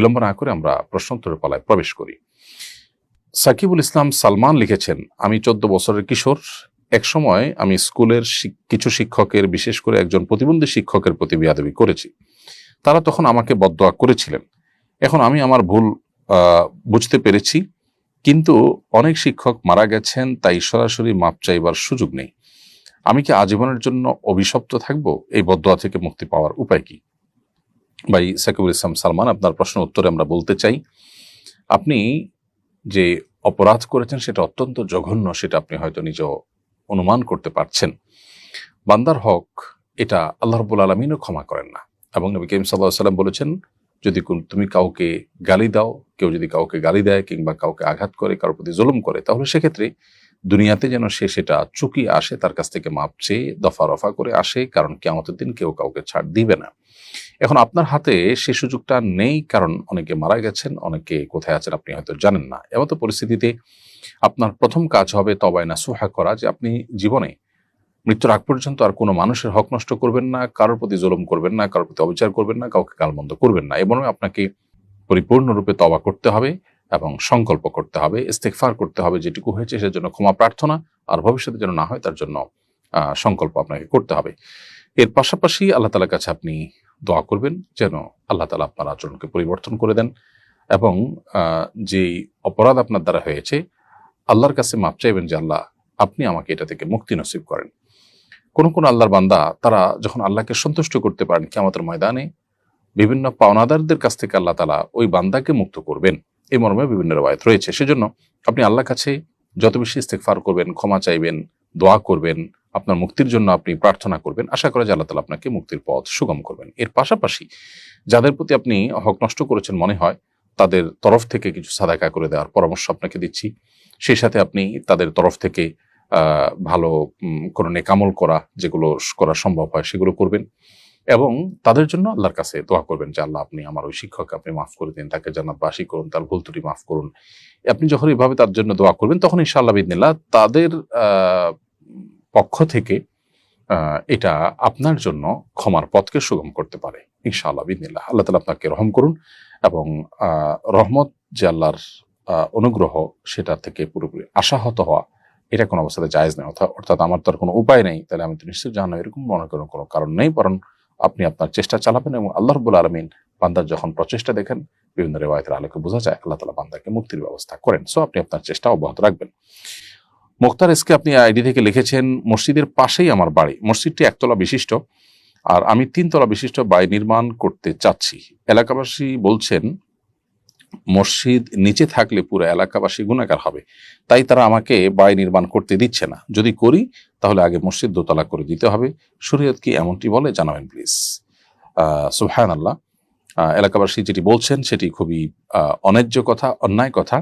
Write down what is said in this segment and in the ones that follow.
বিলম্ব না করে আমরা প্রশ্নোত্তরের পালায় প্রবেশ করি। সাকিবুল ইসলাম সালমান লিখেছেন, আমি 14 বছরের কিশোর। একসময় আমি স্কুলের কিছু শিক্ষকের, বিশেষ করে একজন প্রতিবন্ধী শিক্ষকের প্রতি বেয়াদবি করেছি। তারা তখন আমাকে বদদোয়া করেছিলেন। এখন আমি আমার ভুল বুঝতে পেরেছি, কিন্তু অনেক শিক্ষক মারা গেছেন, তাই সরাসরি মাপ চাইবার সুযোগ নেই। আমি কি আজীবনের জন্য অভিশপ্ত থাকবো? এই বদদোয়া থেকে মুক্তি পাওয়ার উপায় কি? ভাই সাকিবুল ইসলাম সালমান, আপনার প্রশ্নের উত্তরে আমরা বলতে চাই, আপনি যে অপরাধ করেছেন সেটা অত্যন্ত জঘন্য, সেটা আপনি হয়তো নিজেও অনুমান করতে পারছেন। বান্দার হক এটা আল্লাহ রাব্বুল আলামিনও ক্ষমা করেন না। এবং নবী করিম সাল্লাল্লাহু আলাইহি ওয়াসাল্লাম বলেছেন, যদি তুমি কাউকে গালি দাও, কেউ যদি কাউকে গালি দেয় কিংবা কাউকে আঘাত করে, কারোর প্রতি জুলুম করে, তাহলে সেক্ষেত্রে দুনিয়াতে যেন সে সেটা চুকিয়ে আসে, তার কাছ থেকে মাপ চেয়ে দফা রফা করে আসে, কারণ কিয়ামতের দিন কেউ কাউকে ছাড় দিবে না। এখন আপনার হাতে সে সুযোগটা নেই, কারণ অনেকে মারা গেছেন, অনেকে কোথায় আছেন আপনি হয়তো জানেন না। এমতো পরিস্থিতিতে আপনার প্রথম কাজ হবে তওবায়ে নাসুহা করা, যে আপনি জীবনে মৃত্যুর আগ পর্যন্ত আর কোনো মানুষের হক নষ্ট করবেন না, কারোর প্রতি জুলুম করবেন না, কারোর প্রতি অবিচার করবেন না, কাউকে গালমন্দ করবেন না। এবং আপনাকে পরিপূর্ণরূপে তওবা করতে হবে এবং সংকল্প করতে হবে, ইস্তেগফার করতে হবে, যেটুকু হয়েছে সেজন্য ক্ষমা প্রার্থনা, আর ভবিষ্যতে যেন না হয় তার জন্য সংকল্প আপনাকে করতে হবে। এর পাশাপাশি আল্লাহ তাআলার কাছে আপনি দোয়া করবেন যেন আল্লাহ তাআলা আপনার আচরণকে পরিবর্তন করে দেন, এবং যেই অপরাধ আপনার দ্বারা হয়েছে আল্লাহর কাছে মাপ চাইবেন যে আল্লাহ, আপনি আমাকে এটা থেকে মুক্তি নসিব করেন। কোন কোন আল্লাহর বান্দা, তারা যখন আল্লাহকে সন্তুষ্ট করতে পারেন, কিয়ামতের ময়দানে বিভিন্ন পাওনাদারদের কাছ থেকে আল্লাহ তাআলা ওই বান্দাকে মুক্ত করবেন, এই মর্মে বিভিন্ন রওয়ায়াত রয়েছে। সেজন্য আপনি আল্লাহর কাছে যত বেশি ইস্তেগফার করবেন, ক্ষমা চাইবেন, দোয়া করবেন, আপনার মুক্তির জন্য আপনি প্রার্থনা করবেন, আশা করা যায় আল্লাহ তাআলা আপনাকে মুক্তির পথ সুগম করবেন। এর পাশাপাশি যাদের প্রতি আপনি হক নষ্ট করেছেন মনে হয়, তাদের তরফ থেকে কিছু সাদাকা করে দেওয়ার পরামর্শ আপনাকে দিচ্ছি। সেই সাথে আপনি তাদের তরফ থেকে ভালো কোনো নেকামল করা, যেগুলো করা সম্ভব হয় সেগুলো করবেন, এবং তাদের জন্য আল্লাহর কাছে দোয়া করবেন যে আল্লাহ, আপনি আমার ওই শিক্ষককে আপনি মাফ করে দিন, তাকে জান্নাতবাসী করুন, তার ভুল ত্রুটি মাফ করুন। আপনি যখন এভাবে তার জন্য দোয়া করবেন, তখন ইনশাআল্লাহ বিইذনিল্লাহ তাদের পক্ষ থেকে এটা আপনার জন্য ক্ষমার পথকে সুগম করতে পারে ইনশাআল্লাহ বিইذনিল্লাহ। আল্লাহ তাআলা আপনাকে রহম করুন, এবং রহমত যে আল্লাহর অনুগ্রহ, সেটা থেকে পুরোপুরি আশাহত হওয়া এটা কোনো অবস্থাতে জায়েজ নয়। অর্থাৎ আমার তো আর কোনো উপায় নেই, তাহলে আমি তো নিশ্চয় জাহান্নামে, এরকম মনে করার কোনো কারণ নেই, বরং আপনি আপনার চেষ্টা চালাবেন, এবং আল্লাহ রাব্বুল আলামিন বান্দার যখন প্রচেষ্টা দেখেন, বিভিন্ন রিওয়ায়াতের আলোকে বোঝা যায় আল্লাহ তাআলা বান্দাকে মুক্তির ব্যবস্থা করেন। সো আপনি আপনার চেষ্টা অব্যাহত রাখবেন। মুখতার এসকে আপনি আইডি থেকে লিখেছেন, মসজিদের পাশেই আমার বাড়ি। মসজিদটি একতলা বিশিষ্ট, আর আমি 3 তলা বিশিষ্ট বাড়ি নির্মাণ করতে চাচ্ছি। এলাকাবাসী বলছেন মসজিদ নিচে থাকলে পুরো এলাকাবাসী গুনাহগার হবে, তাই তারা আমাকে বাড়ি নির্মাণ করতে দিচ্ছে না। যদি করি তাহলে আগে মসজিদ দোতলা করে দিতে হবে। শরীয়ত কি এমনটি বলে? জানাবেন প্লিজ। সুবহানাল্লাহ, এলাকাবাসী যেটি বলছেন সেটি খুবই অন্যায্য কথা, অন্যায় কথা।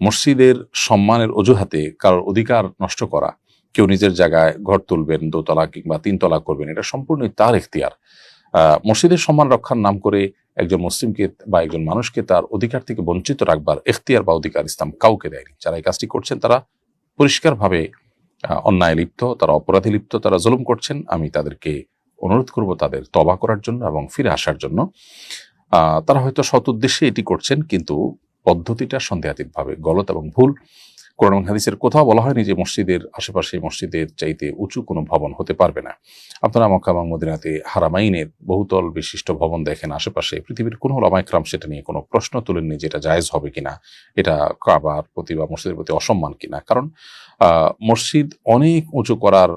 মসজিদের সম্মানের অজুহাতে কারোর অধিকার নষ্ট করা, কেউ নিজের জায়গায় ঘর তুলবেন, দোতলা কিংবা 3 তলা করবেন, এটা সম্পূর্ণই তার ইখতিয়ার। মসজিদের সম্মান রক্ষার নাম করে একজন মুসলিমকে বা একজন মানুষকে তার অধিকার থেকে বঞ্চিত রাখবার ইখতিয়ার বা অধিকার ইসলাম কাউকে দেয়নি। যারা এই কাজটি করছেন তারা পরিষ্কারভাবে অন্যায় লিপ্ত, তারা অপরাধী লিপ্ত, তারা জুলুম করছেন। আমি তাদেরকে অনুরোধ করব তাদের তওবা করার জন্য এবং ফিরে আসার জন্য। তারা হয়তো সৎ উদ্দেশ্যে এটি করছেন, কিন্তু পদ্ধতিটা সন্দেহাতীতভাবে গলত এবং ভুল। কোরআন এবং হাদিসের কোথাও বলা হয়নি যে মসজিদের আশেপাশে মসজিদের চাইতে উঁচু কোনো ভবন হতে পারবে না। আপনারা মক্কা এবং মদিনাতে হারামাইনের বহুতল বিশিষ্ট ভবন দেখেন আশেপাশে, পৃথিবীর কোনো উলামায়ে কেরাম সেটা নিয়ে কোনো প্রশ্ন তোলেননি যে এটা জায়েজ হবে কিনা, এটা কাবার প্রতি বা মসজিদের প্রতি অসম্মান কিনা। কারণ মসজিদ অনেক উঁচু করার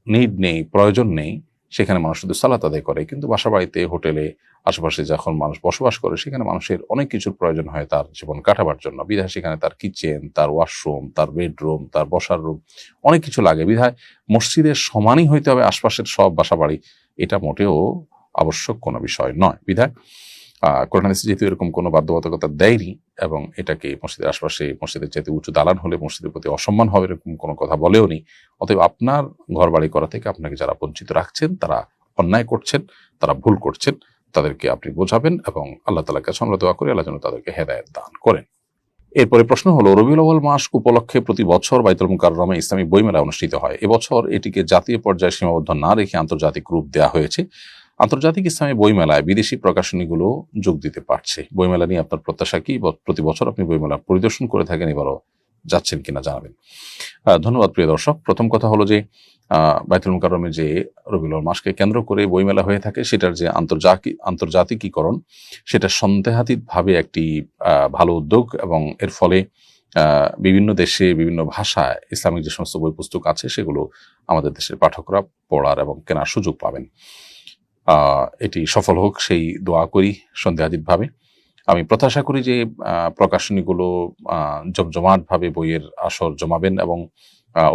নিড নেই, প্রয়োজন নেই। সেখানে মানুষ শুধু সালাত আদায় করে, কিন্তু বাসা বাড়িতে, হোটেলে, আশেপাশে যখন মানুষ বসবাস করে, সেখানে মানুষের অনেক কিছুর প্রয়োজন হয় তার জীবন কাটাবার জন্য। বিধায় সেখানে তার কিচেন, তার ওয়াশরুম, তার বেডরুম, তার বসার রুম, অনেক কিছু লাগে। বিধায় মসজিদের সমানই হইতে হবে আশপাশের সব বাসা বাড়ি, এটা মোটেও আবশ্যক কোনো বিষয় নয়। বিধায় কোরআন হাদিসে যেহেতু এরকম কোনো বাধ্যবাধকতা দেয়নি, এবং এটাকে মসজিদের আশপাশে মসজিদের চাইতে উঁচু দালান হলে মসজিদের প্রতি অসম্মান হবে এরকম কোনো কথা বলেও নি। অতএব আপনার ঘর বাড়ি করা থেকে আপনাকে যারা বঞ্চিত রাখছেন, তারা অন্যায় করছেন, তারা ভুল করছেন, তাদেরকে আপনি বোঝাবেন, এবং আল্লাহ তাআলার কাছে আমরা দোয়া করি আল্লাহ যেন তাদেরকে হেদায়েত দান করেন। এরপরে প্রশ্ন হলো, রবিউল আউয়াল মাস উপলক্ষে প্রতি বছর বাইতুল মুকাররমে ইসলামী বইমেলা অনুষ্ঠিত হয়। এবছর এটিকে জাতীয় পর্যায়ে সীমাবদ্ধ না রেখে আন্তর্জাতিক রূপ দেওয়া হয়েছে। আন্তর্জাতিক ইসলামী বইমেলায় বিদেশি প্রকাশনীগুলো যোগ দিতে পারছে। বইমেলা নিয়ে আপনার প্রত্যাশা কি? প্রতি বছর আপনি বইমেলা পরিদর্শন করে থাকেন, এবারও যাচ্ছেন কিনা জানাবেন। ধন্যবাদ প্রিয় দর্শক। প্রথম কথা হলো যে বাইতুল মুকাররমে যে রবিউল আউয়াল মাসকে কেন্দ্র করে বইমেলা হয়ে থাকে, সেটার যে আন্তর্জাতিকীকরণ, সেটা সন্দেহাতীতভাবে একটি ভালো উদ্যোগ, এবং এর ফলে বিভিন্ন দেশে বিভিন্ন ভাষায় ইসলামিক যে সমস্ত বই পুস্তক আছে সেগুলো আমাদের দেশের পাঠকরা পড়ার এবং কেনার সুযোগ পাবেন। এটি সফল হোক সেই দোয়া করি সন্দেহাতীতভাবে। আমি প্রত্যাশা করি যে প্রকাশনীগুলো জমজমাটভাবে বইয়ের আসর জমাবেন এবং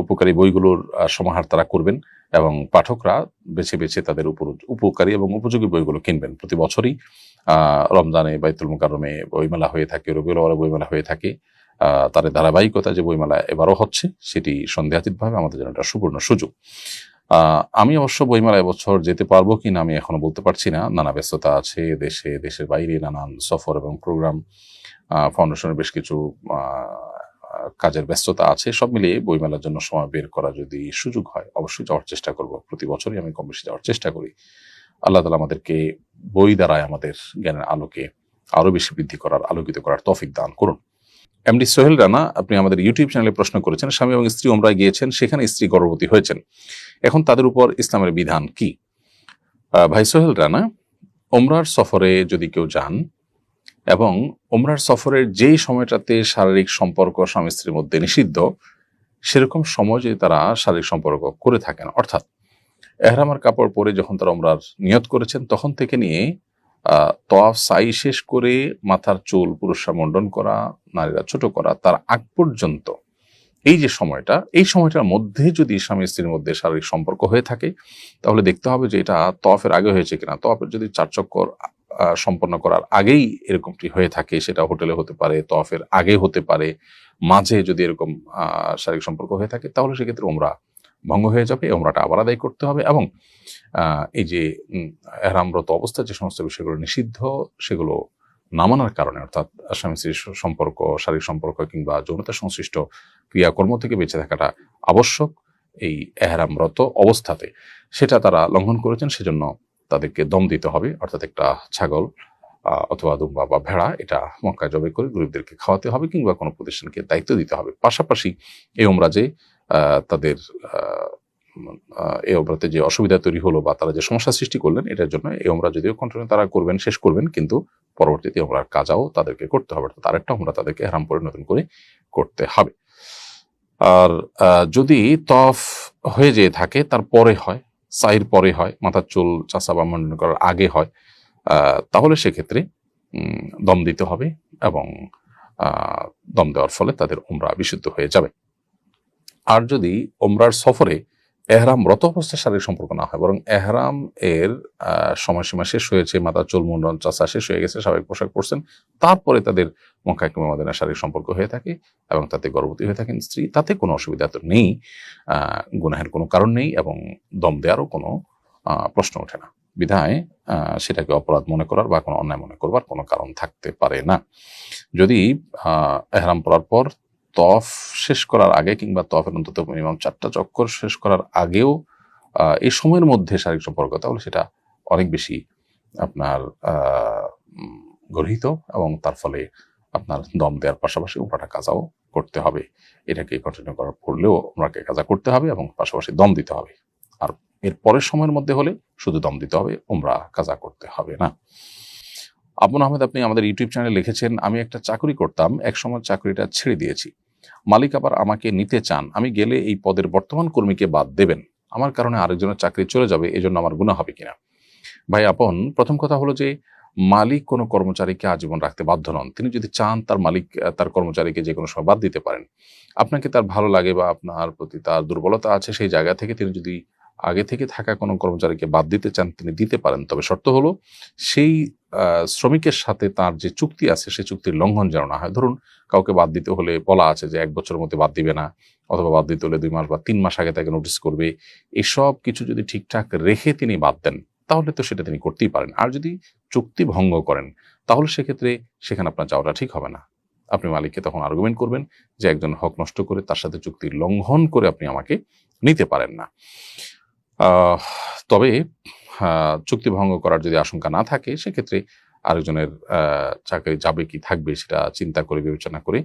উপকারী বইগুলোর সমাহার তারা করবেন, এবং পাঠকরা বেছে বেছে তাদের উপকারী এবং উপযোগী বইগুলো কিনবেন। প্রতি বছরই রমজানে বাইতুল মুকাররমে বইমেলা হয়ে থাকে, রবিউল আউয়ালে বইমেলা হয়ে থাকে। তার ধারাবাহিকতা যে বইমেলা এবারও হচ্ছে, সেটি সন্দেহাতীতভাবে আমাদের জন্য একটা সুবর্ণ সুযোগ। আমি অবশ্য বইমেলা এবছর যেতে পারবো কিনা আমি এখনো বলতে পারছি না। নানা ব্যস্ততা আছে, দেশের বাইরে নানান সফর এবং প্রোগ্রাম, ফাউন্ডেশনের বেশ কিছু কাজের ব্যস্ততা আছে। সব মিলিয়ে বইমেলার জন্য সময় বের করা যদি সুযোগ হয়, অবশ্যই যাওয়ার চেষ্টা করব। প্রতি বছরই আমি কম বেশি যাওয়ার চেষ্টা করি। আল্লাহ তাআলা আমাদেরকে বই দ্বারায় আমাদের জ্ঞানের আলোকে আরো বেশি বৃদ্ধি করার, আলোকিত করার তৌফিক দান করুন। এমডি সোহেল রানা, আপনি আমাদের ইউটিউব চ্যানেলে প্রশ্ন করেছেন, স্বামী এবং স্ত্রী উমরায় গিয়েছেন, সেখানে স্ত্রী গর্ভবতী হয়েছেন, এখন তাদের উপর ইসলামের বিধান কি? ভাই সোহেল রানা, উমরার সফরে যদি কেউ যান এবং উমরার সফরের যেই সময়টাতে শারীরিক সম্পর্ক স্বামী স্ত্রীর মধ্যে নিষিদ্ধ, সেরকম সময় যদি তারা শারীরিক সম্পর্ক করে থাকেন, অর্থাৎ এহরামের কাপড় পরে যখন তারা উমরার নিয়ত করেছেন তখন থেকে নিয়ে তওয়াফ সাই শেষ করে মাথার চুল পুরুষরা মুন্ডন করা, নারীরা ছোট করা, তার আগ পর্যন্ত এই যে সময়টা, এই সময়টার মধ্যে যদি স্বামী স্ত্রীর মধ্যে শারীরিক সম্পর্ক হয়ে থাকে, তাহলে দেখতে হবে যে এটা তওয়াফের আগে হয়েছে কিনা। তওয়াফের যদি 4 চক্কর সম্পন্ন করার আগেই এরকমটি হয়ে থাকে, সেটা হোটেলে হতে পারে, তওয়াফের আগে হতে পারে, মাঝে যদি এরকম শারীরিক সম্পর্ক হয়ে থাকে, তাহলে সেক্ষেত্রে উমরা ভঙ্গ হয়ে যাবে, উমরাটা আবার আদায় করতে হবে। এবং এই যে এহরামরত অবস্থায় যে সমস্ত বিষয়গুলো নিষিদ্ধ, সেগুলো না মানার কারণে, অর্থাৎ স্বামী স্ত্রীর সম্পর্ক, শারীরিক সম্পর্ক কিংবা যৌনতা সংশ্লিষ্ট ক্রিয়াকর্ম থেকে বেঁচে থাকাটা আবশ্যক এই এহরামরত অবস্থাতে, সেটা তারা লঙ্ঘন করেছেন। সেজন্য তাদেরকে দম দিতে হবে, অর্থাৎ একটা ছাগল অথবা দুম্বা বা ভেড়া, এটা মক্কায় জবাই করে গরিবদেরকে খাওয়াতে হবে, কিংবা কোনো প্রতিষ্ঠানকে দায়িত্ব দিতে হবে। পাশাপাশি এই উমরা যে তাদের এই উমরাতে যে অসুবিধা তৈরি হলো বা তারা যে সমস্যা সৃষ্টি করলেন, এটার জন্য এই উমরা যদিও কন্টিনিউ তারা করবেন, শেষ করবেন, কিন্তু পরবর্তীতে উমরার কাজাও তাদেরকে করতে হবে, তার একটা উমরা তাদেরকে এহরাম পরে নতুন করে করতে হবে। আর যদি তওয়াফ হয়ে যেয়ে থাকে, তারপরে হয়, সাইর পরে হয়, মাথার চুল চাষা বা মুন্ডন করার আগে হয়, তাহলে সেক্ষেত্রে দম দিতে হবে, এবং দম দেওয়ার ফলে তাদের উমরা বিশুদ্ধ হয়ে যাবে। আর যদি উমরার সফরে এহরামরত অবস্থায় শারীরিক সম্পর্ক না হয়, বরং এহরাম এর সময়সীমা শেষ হয়েছে, মাথার চুল মুন্ডন চাষা শেষ হয়ে গেছে, স্বাভাবিক পোশাক পরছেন, তারপরে তাদের মক্কা কিংবা মদিনায় শারীরিক সম্পর্ক হয়ে থাকে এবং তাতে গর্ভবতী হয়ে থাকেন স্ত্রী, তাতে কোনো অসুবিধা তো নেই, গুনাহের কোনো কারণ নেই, এবং দম দেওয়ারও কোনো প্রশ্ন ওঠে না। বিধায় সেটাকে অপরাধ মনে করার বা কোনো অন্যায় মনে করবার কোনো কারণ থাকতে পারে না। যদি এহরাম পরার পর তওয়াফ শেষ করার আগে, কিংবা তওয়াফের অন্তত মিনিমাম 4টা চক্কর শেষ করার আগেও এই সময়ের মধ্যে শারীরিক সম্পর্ক, তাহলে সেটা অনেক বেশি আপনার গর্হিত, এবং তার ফলে আপনার দম দেওয়ার পাশাপাশি উমরাটা কাজাও করতে হবে। এটাকে কন্টিনিউ করার পড়লেও উমরাকে কাজা করতে হবে এবং পাশাপাশি দম দিতে হবে। আর এর পরের সময়ের মধ্যে হলে শুধু দম দিতে হবে, উমরা কাজা করতে হবে না। আবুল আহমেদ, আপনি আমাদের ইউটিউব চ্যানেলে লিখেছেন, আমি একটা চাকরি করতাম, একসময় চাকরিটা ছেড়ে দিয়েছি, মালিক আবার আমাকে নিতে চান, আমি গেলে এই পদের বর্তমান কর্মীকে বাদ দেবেন, আমার কারণে আরেকজনের চাকরি চলে যাবে, এজন্য আমার গুনাহ হবে কিনা? ভাই আপন, প্রথম কথা হলো যে মালিক কোনো কর্মচারীকে আজীবন রাখতে বাধ্য নন। তিনি যদি চান তার মালিক তার কর্মচারীকে যে কোনো সময় বাদ দিতে পারেন। আপনাকে তার ভালো লাগে বা আপনার প্রতি তার দুর্বলতা আছে, সেই জায়গা থেকে তিনি যদি আগে থেকে থাকা কোনো কর্মচারীকে বাদ দিতে চান, তিনি দিতে পারেন। তবে শর্ত হলো সেই শ্রমিকের সাথে তার যে চুক্তি আছে, সেই চুক্তির লঙ্ঘন যেন না হয়। ধরুন কাউকে বাদ দিতে হলে বলা আছে যে 1 বছরের মধ্যে বাদ দিবে না, অথবা বাদ দিতে হলে 2 মাস বা 3 মাস আগে তাকে নোটিস করবে। এসব কিছু যদি ঠিকঠাক রেখে তিনি বাদ দেন, তাহলে তো সেটা তিনি করতেই পারেন। আর যদি চুক্তি ভঙ্গ করেন, তাহলে সেক্ষেত্রে সেখানে আপনার যাওয়াটা ঠিক হবে না। আপনি মালিককে তখন আর্গুমেন্ট করবেন যে একজন হক নষ্ট করে তার সাথে চুক্তি লঙ্ঘন করে আপনি আমাকে নিতে পারেন না। আহ, তবে চুক্তি ভঙ্গ করার যদি আশঙ্কা না থাকে সেক্ষেত্রে আরেকজনের চাকরি যাবে কি থাকবে সেটা চিন্তা করে বিবেচনা করে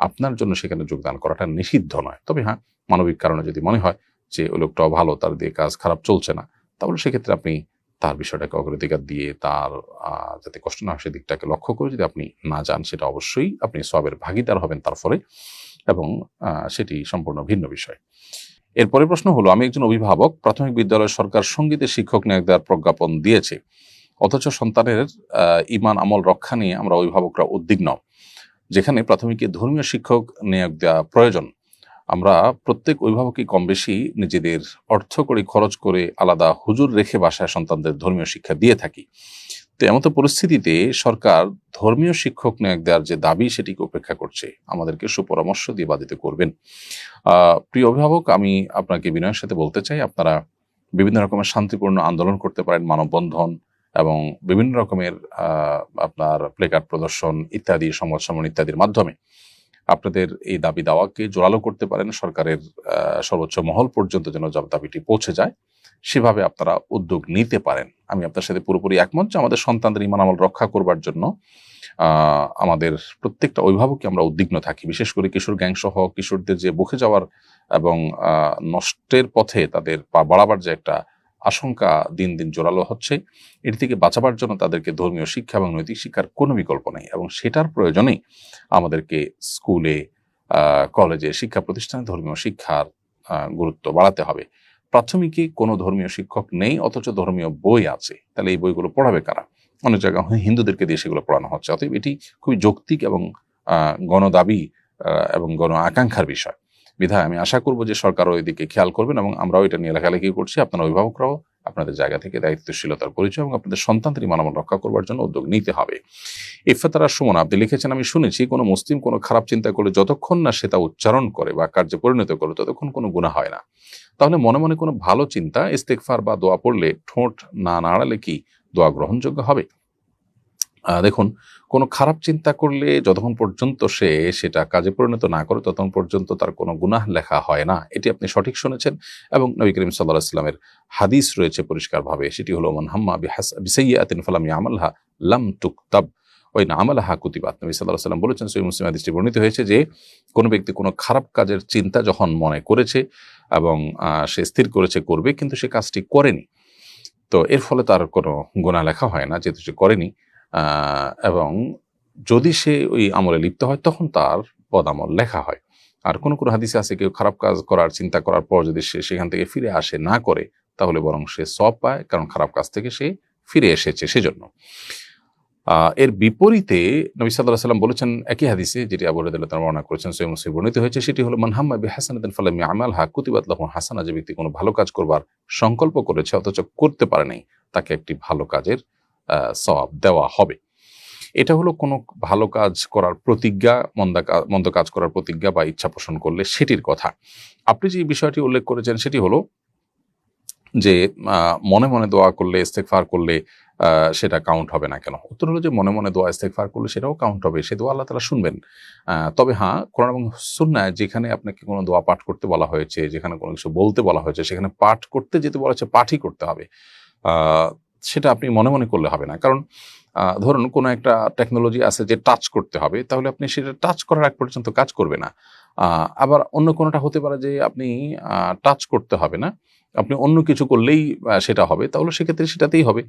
আপনার জন্য সেখানে যোগদান করাটা নিষিদ্ধ নয়। তবে হ্যাঁ, মানবিক কারণে যদি মনে হয় যে ওই লোকটাও ভালো, তার দিয়ে কাজ খারাপ চলছে না, তাহলে সেক্ষেত্রে আপনি তার বিষয়টাকে অগ্রাধিকার দিয়ে তার যাতে কষ্ট না হয় সেদিকটাকে লক্ষ্য করে যদি আপনি না যান, সেটা অবশ্যই আপনি সওয়াবের ভাগীদার হবেন তার ফলে, এবং সেটি সম্পূর্ণ ভিন্ন বিষয়। এরপরে প্রশ্ন হলো, আমি একজন অভিভাবক, প্রাথমিক বিদ্যালয়ের সরকার সঙ্গীতের শিক্ষক নিয়োগ দেওয়ার প্রজ্ঞাপন দিয়েছে, অথচ সন্তানের ঈমান আমল রক্ষা নিয়ে আমরা অভিভাবকরা উদ্বিগ্ন। যেখানে প্রাথমিকে ধর্মীয় শিক্ষক নিয়োগ দেওয়া প্রয়োজন, আমরা প্রত্যেক অভিভাবকই কম বেশি নিজেদের অর্থ করে খরচ করে আলাদা হুজুর রেখে বাসায় সন্তানদের ধর্মীয় শিক্ষা দিয়ে থাকি। তো এমতো পরিস্থিতিতে সরকার ধর্মীয় শিক্ষক নিয়োগ দেওয়ার যে দাবি সেটিকে উপেক্ষা করছে, আমাদেরকে সুপরামর্শ দিয়ে বাধিত করবেন। প্রিয় অভিভাবক, আমি আপনাকে বিনয়ের সাথে বলতে চাই, আপনারা বিভিন্ন রকমের শান্তিপূর্ণ আন্দোলন করতে পারেন, মানববন্ধন এবং বিভিন্ন রকমের আপনার প্লেকার্ড প্রদর্শন ইত্যাদি, সংবাদ সম্মেলন ইত্যাদির মাধ্যমে আপনাদের এই দাবি দাওয়াকে জোরালো করতে পারেন। সরকারের সর্বোচ্চ মহল পর্যন্ত যেন দাবিটি পৌঁছে যায়, সেভাবে আপনারা উদ্যোগ নিতে পারেন। আমি আপনার সাথে পুরোপুরি একমত যে আমাদের সন্তানদের ঈমান আমল রক্ষা করবার জন্য আমাদের প্রত্যেকটা অভিভাবককে আমরা উদ্বিগ্ন থাকি, বিশেষ করে কিশোর গ্যাং সহ কিশোরদের যে বুকে যাওয়ার এবং নষ্টের পথে তাদের পা বাড়াবার যে একটা আশঙ্কা দিন দিন জোরালো হচ্ছে, এটি থেকে বাঁচাবার জন্য তাদেরকে ধর্মীয় শিক্ষা এবং নৈতিক শিক্ষার কোনো বিকল্প নেই, এবং সেটার প্রয়োজনেই আমাদেরকে স্কুলে, কলেজে, শিক্ষা প্রতিষ্ঠানে ধর্মীয় শিক্ষার গুরুত্ব বাড়াতে হবে। প্রাথমিকে কোনো ধর্মীয় শিক্ষক নেই, অথচ ধর্মীয় বই আছে, তাহলে এই বইগুলো পড়াবে কারা? অনেক জায়গায় হিন্দুদেরকে দিয়ে সেগুলো পড়ানো হচ্ছে। অতএব এটি খুবই যৌক্তিক এবং গণদাবি এবং গণ আকাঙ্ক্ষার বিষয়। বিধায় আমি আশা করব যে সরকারও ওই দিকে খেয়াল করবেন, এবং আমরাও এটা নিয়ে লেখালেখি করছি। আপনারা অভিভাবকরাও আপনাদের জায়গা থেকে দায়িত্বশীলতার পরিচয় এবং আপনাদের সন্তানদের ঈমান আমল রক্ষা করবার জন্য উদ্যোগ নিতে হবে। ইফতেখার সুমন আপনি লিখেছেন, আমি শুনেছি কোনো মুসলিম কোনো খারাপ চিন্তা করলে যতক্ষণ না সে তা উচ্চারণ করে বা কার্যে পরিণত করে ততক্ষণ কোনো গুনাহ হয় না। তাহলে মনে মনে কোনো ভালো চিন্তা, ইস্তেগফার বা দোয়া পড়লে ঠোঁট না নাড়ালে কি দোয়া গ্রহণযোগ্য হবে? দেখুন, কোনো খারাপ চিন্তা করলে যতক্ষণ পর্যন্ত সে সেটা কাজে পরিণত না করে ততক্ষণ পর্যন্ত তার কোনো গুনাহ লেখা হয় না। এটি আপনি সঠিক শুনেছেন, এবং নবী করিম সাল্লাল্লাহু আলাইহি ওয়াসাল্লামের হাদিস রয়েছে পরিষ্কারভাবে, সেটি হলো মান হাম্মা বিসাইয়্যাতিন ফালাম ইয়ামালহা লাম তুকতাব ওয়া ইন আমালাহা কুতিবাত। নবী সাল্লাল্লাহু আলাইহি ওয়াসাল্লাম বলেছেন, সহিহ মুসলিম হাদিসটি বর্ণিত হয়েছে যে কোনো ব্যক্তি কোনো খারাপ কাজের চিন্তা যখন মনে করেছে এবং সে স্থির করেছে করবে, কিন্তু সে কাজটি করেনি, তো এর ফলে তার কোনো গুনাহ লেখা হয় না যেহেতু সে করেনি। এবং যদি সে ওই আমলে লিপ্ত হয় তখন তার বদামল লেখা হয়। আর কোনো কোনো হাদিসে আছে কেউ খারাপ কাজ করার চিন্তা করার পর যদি সে সেখান থেকে ফিরে আসে না করে, তাহলে বরং সে সওয়াব পায়, কারণ খারাপ কাজ থেকে সে ফিরে এসেছে সেজন্য। এর বিপরীতে নবী সাল্লাল্লাহু আলাইহি ওয়াসাল্লাম বলেছেন একই হাদিসে, যেটি আবু হুরায়রা রাদিয়াল্লাহু আনহু বর্ণনা করেছেন, সহিহ মুসলিম বর্ণিত হয়েছে, সেটি হলো মান হাম্মা বিহাসানাতিন ফালাম ইয়ামালহা কুতিবাত লাহু হাসানা। যে ব্যক্তি কোনো ভালো কাজ করবার সংকল্প করেছে অথচ করতে পারে নাই, তাকে একটি ভালো কাজের সওয়াব দেওয়া হবে। এটা হলো কোনো ভালো কাজ করার প্রতিজ্ঞা, মন্দ কাজ করার প্রতিজ্ঞা বা ইচ্ছা পোষণ করলে সেটির কথা। আপনি যে বিষয়টি উল্লেখ করেছেন সেটি হলো যে মনে মনে দোয়া করলে, ইস্তেগফার করলে সেটা কাউন্ট হবে না কেন? উত্তর হলো যে মনে মনে দোয়া ইস্তেগফার করলে সেটাও কাউন্ট হবে, সে দোয়া আল্লাহ তাআলা শুনবেন। তবে হ্যাঁ, কোরআন এবং সুন্নাহয় যেখানে আপনাকে কোনো দোয়া পাঠ করতে বলা হয়েছে, যেখানে কোনো কিছু বলতে বলা হয়েছে, সেখানে পাঠ করতে যেতে বলা হয়েছে, পাঠই করতে হবে। সেটা আপনি মনে মনে করলে হবে না। কারণ ধরুন কোনো একটা টেকনোলজি আছে যে টাচ করতে হবে, তাহলে আপনি সেটা টাচ করার আগ পর্যন্ত কাজ করবে না। আবার অন্য কোনোটা হতে পারে যে আপনি টাচ করতে হবে না, আপনি অন্য কিছু করলেই সেটা হবে, তাহলে সেক্ষেত্রে সেটাতেই হবে।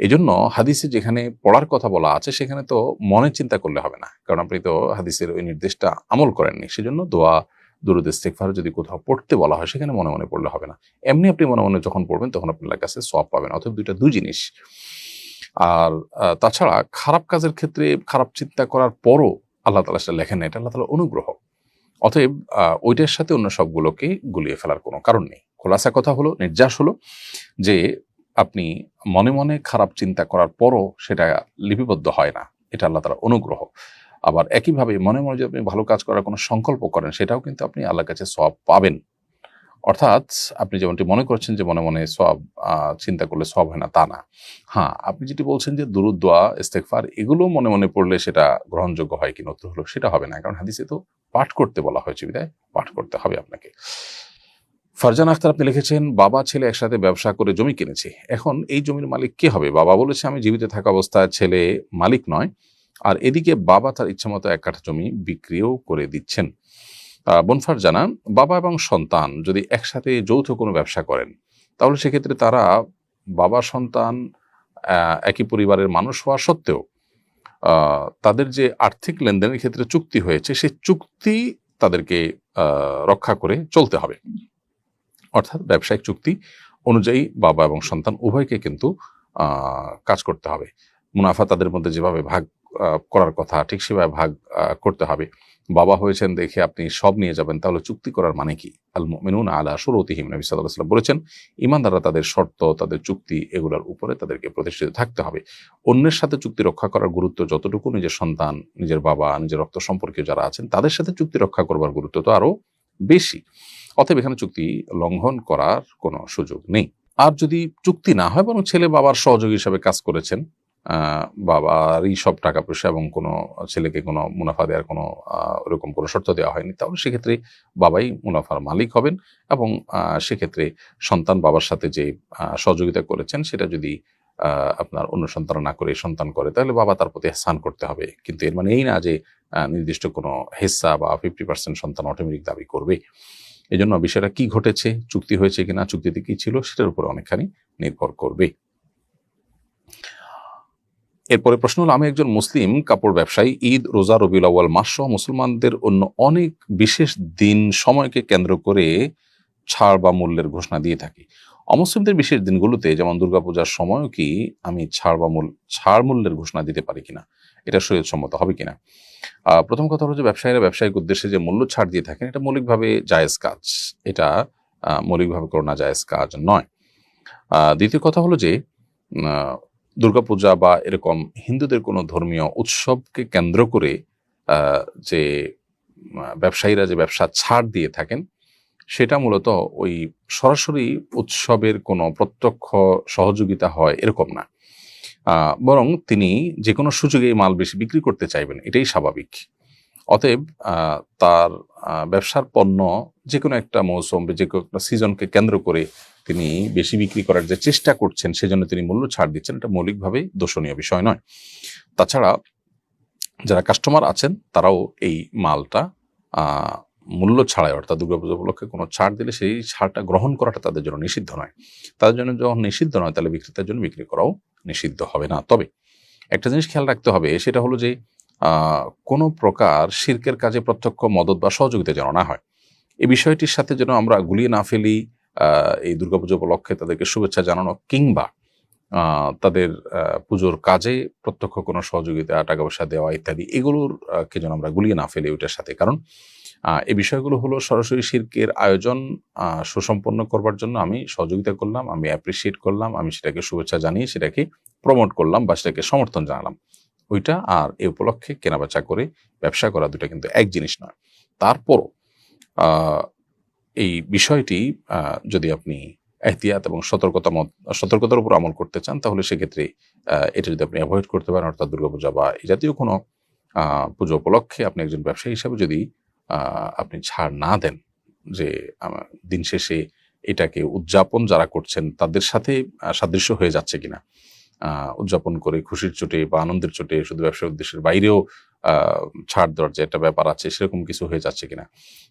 এজন্য হাদিসে যেখানে পড়ার কথা বলা আছে সেখানে তো মনে চিন্তা করলে হবে না, কারণ আপনি তো হাদিসের ওই নির্দেশটা আমল করেননি। সেজন্য দোয়া, দুরূদ, ইস্তিগফার যদি কোথাও পড়তে বলা হয় সেখানে মনে মনে পড়লে হবে না। এমনি আপনি মনে মনে যখন পড়বেন তখন আপনার কাছে সওয়াব পাবেন। অতএব দুইটা দুই জিনিস। আর তাছাড়া খারাপ কাজের ক্ষেত্রে খারাপ চিন্তা করার পরও আল্লাহ তাআলা সেটা লেখেন না, এটা আল্লাহ তাআলার অনুগ্রহ। অতএব ওইটার সাথে অন্য সবগুলোকে গুলিয়ে ফেলার কোনো কারণ নেই। খোলাসা কথা হলো, নির্যাস হলো যে আপনি মনে মনে খারাপ চিন্তা করার পরও সেটা লিপিবদ্ধ হয় না, এটা আল্লাহ তাআলার অনুগ্রহ। আবার একইভাবে মনে মনে যদি আপনি ভালো কাজ করার কোনো সংকল্প করেন, সেটাও কিন্তু আপনি আল্লাহর কাছে সওয়াব পাবেন। অর্থাৎ আপনি যেমনটি মনে করছেন যে মনে মনে সওয়াব চিন্তা করলে সওয়াব হয় না, তা না। হ্যাঁ, আপনি যেটি বলছেন যে দুরূদ, দোয়া, ইস্তেগফার এগুলো মনে মনে পড়লে সেটা গ্রহণযোগ্য হয় কিনা, উত্তর হলো সেটা হবে না, কারণ হাদিসে তো পাঠ করতে বলা হয়েছে, বিধায় পাঠ করতে হবে আপনাকে। ফারজান আখতার আপনি লিখেছেন, বাবা ছেলে একসাথে ব্যবসা করে জমি কিনেছে, এখন এই জমির মালিক কে হবে? বাবা বলেছে আমি জীবিত থাকা অবস্থায় ছেলে মালিক নয়, আর এদিকে বাবা তার ইচ্ছামতো 1 কাঠা জমি বিক্রিও করে দিচ্ছেন। বোন ফারজানা, বাবা এবং সন্তান যদি একসাথে যৌথ কোনো ব্যবসা করেন, তাহলে সেক্ষেত্রে তারা বাবা সন্তান একই পরিবারের মানুষ হওয়া সত্ত্বেও তাদের যে আর্থিক লেনদেনের ক্ষেত্রে চুক্তি হয়েছে, সেই চুক্তি তাদেরকে রক্ষা করে চলতে হবে। অর্থাৎ ব্যবসায়িক চুক্তি অনুযায়ী বাবা এবং সন্তান উভয়কে কিন্তু কাজ করতে হবে। মুনাফা তাদের মধ্যে যেভাবে ভাগ করার কথা ঠিক সেভাবে ভাগ করতে হবে। বাবা হয়েছেন দেখে আপনি সব নিয়ে যাবেন, তাহলে চুক্তি করার মানে কি? আল মুমিনুনা আলা শুরুতিহিম, নবী সাল্লাল্লাহু আলাইহি ওয়াসাল্লাম বলেছেন, ঈমানদাররা তাদের শর্ত, তাদের চুক্তি এগুলোর উপরে তাদেরকে প্রতিষ্ঠিত থাকতে হবে। অন্যের সাথে চুক্তি রক্ষা করার গুরুত্ব যতটুকু নিজের সন্তান, নিজের বাবা, নিজের রক্ত সম্পর্কীয় যারা আছেন তাদের সাথে চুক্তি রক্ষা করবার গুরুত্ব তো আরো বেশি। অতএব এখানে চুক্তি লঙ্ঘন করার কোনো সুযোগ নেই। আর যদি চুক্তি না হয়, বরং ছেলে বাবার সহযোগী হিসাবে কাজ করেছেন, বাবারই সব টাকা পয়সা এবং কোনো ছেলেকে কোনো মুনাফা দেওয়ার কোনো ওরকম কোনো শর্ত দেওয়া হয়নি, তাহলে সেক্ষেত্রে বাবাই মুনাফার মালিক হবেন। এবং সেক্ষেত্রে সন্তান বাবার সাথে যে সহযোগিতা করেছেন সেটা যদি আপনার অন্য সন্তান না করে সন্তান করে, তাহলে বাবা তার প্রতি এহসান করতে হবে। কিন্তু এর মানে এই না যে নির্দিষ্ট কোনো হিস্সা বা 50% সন্তান অটোমেটিক দাবি করবে। এই জন্য বিষয়টা কি ঘটেছে, চুক্তি হয়েছে কিনা, চুক্তিতে কি ছিল, সেটার উপরে অনেকখানি নির্ভর করবে। এরপরে প্রশ্ন হলো, আমি একজন মুসলিম কাপড় ব্যবসায়ী। ঈদ, রোজা, রবিউল আউয়াল মাস সহ মুসলমানদের অন্য অনেক বিশেষ দিন সময়কে কেন্দ্র করে ছাড় বা মূল্যের ঘোষণা দিয়ে থাকি। অমুসলিমদের বিশেষ দিনগুলোতে যেমন দুর্গাপূজার সময়ও কি আমি ছাড় মূল্যের ঘোষণা দিতে পারি কিনা, এটা শরীয়তসম্মত হবে কিনা? প্রথম কথা হলো যে ব্যবসায়ীরা ব্যবসায়িক উদ্দেশ্যে যে মূল্য ছাড় দিয়ে থাকেন, এটা মৌলিকভাবে জায়েজ কাজ, এটা মৌলিকভাবে কোনো না জায়েজ কাজ নয়। দ্বিতীয় কথা হলো যে দুর্গাপূজা বা এরকম হিন্দুদের কোনো ধর্মীয় উৎসবকে কেন্দ্র করে যে ব্যবসায়ীরা যে ব্যবসা ছাড় দিয়ে থাকেন, সেটা মূলত ওই সরাসরি উৎসবের কোনো প্রত্যক্ষ সহযোগিতা হয় এরকম না, বরং তিনি যে কোনো সুযোগে মাল বেশি বিক্রি করতে চাইবেন, এটাই স্বাভাবিক। অতএব তার ব্যবসার পণ্য যে কোনো একটা মৌসুম, যে কোনো একটা সিজনকে কেন্দ্র করে তিনি বেশি বিক্রি করার যে চেষ্টা করছেন, সেজন্য তিনি মূল্য ছাড় দিচ্ছেন, এটা মৌলিকভাবে দোষণীয় বিষয় নয়। তাছাড়া যারা কাস্টমার আছেন তারাও এই মালটা মূল্য ছাড়াই, অর্থাৎ দুর্গাপূজা উপলক্ষে কোনো ছাড় দিলে সেই ছাড়টা গ্রহণ করাটা তাদের জন্য নিষিদ্ধ নয়। তাদের জন্য যখন নিষিদ্ধ নয়, তাহলে বিক্রেতার জন্য বিক্রি করাও নিষিদ্ধ হবে না। তবে একটা জিনিস খেয়াল রাখতে হবে, সেটা হলো যে কোনো প্রকার শিরকের কাজে প্রত্যক্ষ মদত বা সহযোগিতা যেন না হয়। এই বিষয়টির সাথে যেন আমরা গুলিয়ে না ফেলি এই দুর্গাপূজা উপলক্ষে তাদেরকে শুভেচ্ছা জানানো কিংবা তাদের পুজোর কাজে প্রত্যক্ষ কোনো সহযোগিতা, টাকা পয়সা দেওয়া ইত্যাদি, এগুলোর কে যেন আমরা গুলিয়ে না ফেলি ওইটার সাথে। কারণ এই বিষয়গুলো হলো সরাসরি শিরকের আয়োজন সুসম্পন্ন করবার জন্য আমি সহযোগিতা করলাম, আমি অ্যাপ্রিসিয়েট করলাম, আমি সেটাকে শুভেচ্ছা জানিয়ে সেটাকে প্রমোট করলাম বা সেটাকে সমর্থন জানালাম। ওইটা আর এই উপলক্ষে কেনাবেচা করে ব্যবসা করা দুটা কিন্তু এক জিনিস নয়। তারপরও এই বিষয়টি যদি আপনি এহতিয়াত এবং সতর্কতার উপর আমল করতে চান, তাহলে সেক্ষেত্রে এটা যদি আপনি অ্যাভয়েড করতে পারেন, অর্থাৎ দুর্গাপূজা বা এই জাতীয় কোনো পুজো উপলক্ষে আপনি একজন ব্যবসায়ী হিসাবে যদি আপনি ছাড় না দেন, যে দিন শেষে এটাকে উদযাপন যারা করছেন তাদের সাথে সাদৃশ্য হয়ে যাচ্ছে কিনা, উদযাপন করে খুশির চোটে বা আনন্দের চোটে শুধু ব্যবসার উদ্দেশ্যের বাইরেও ছাড় দেওয়ার যে একটা ব্যাপার আছে সেরকম কিছু হয়ে যাচ্ছে কিনা।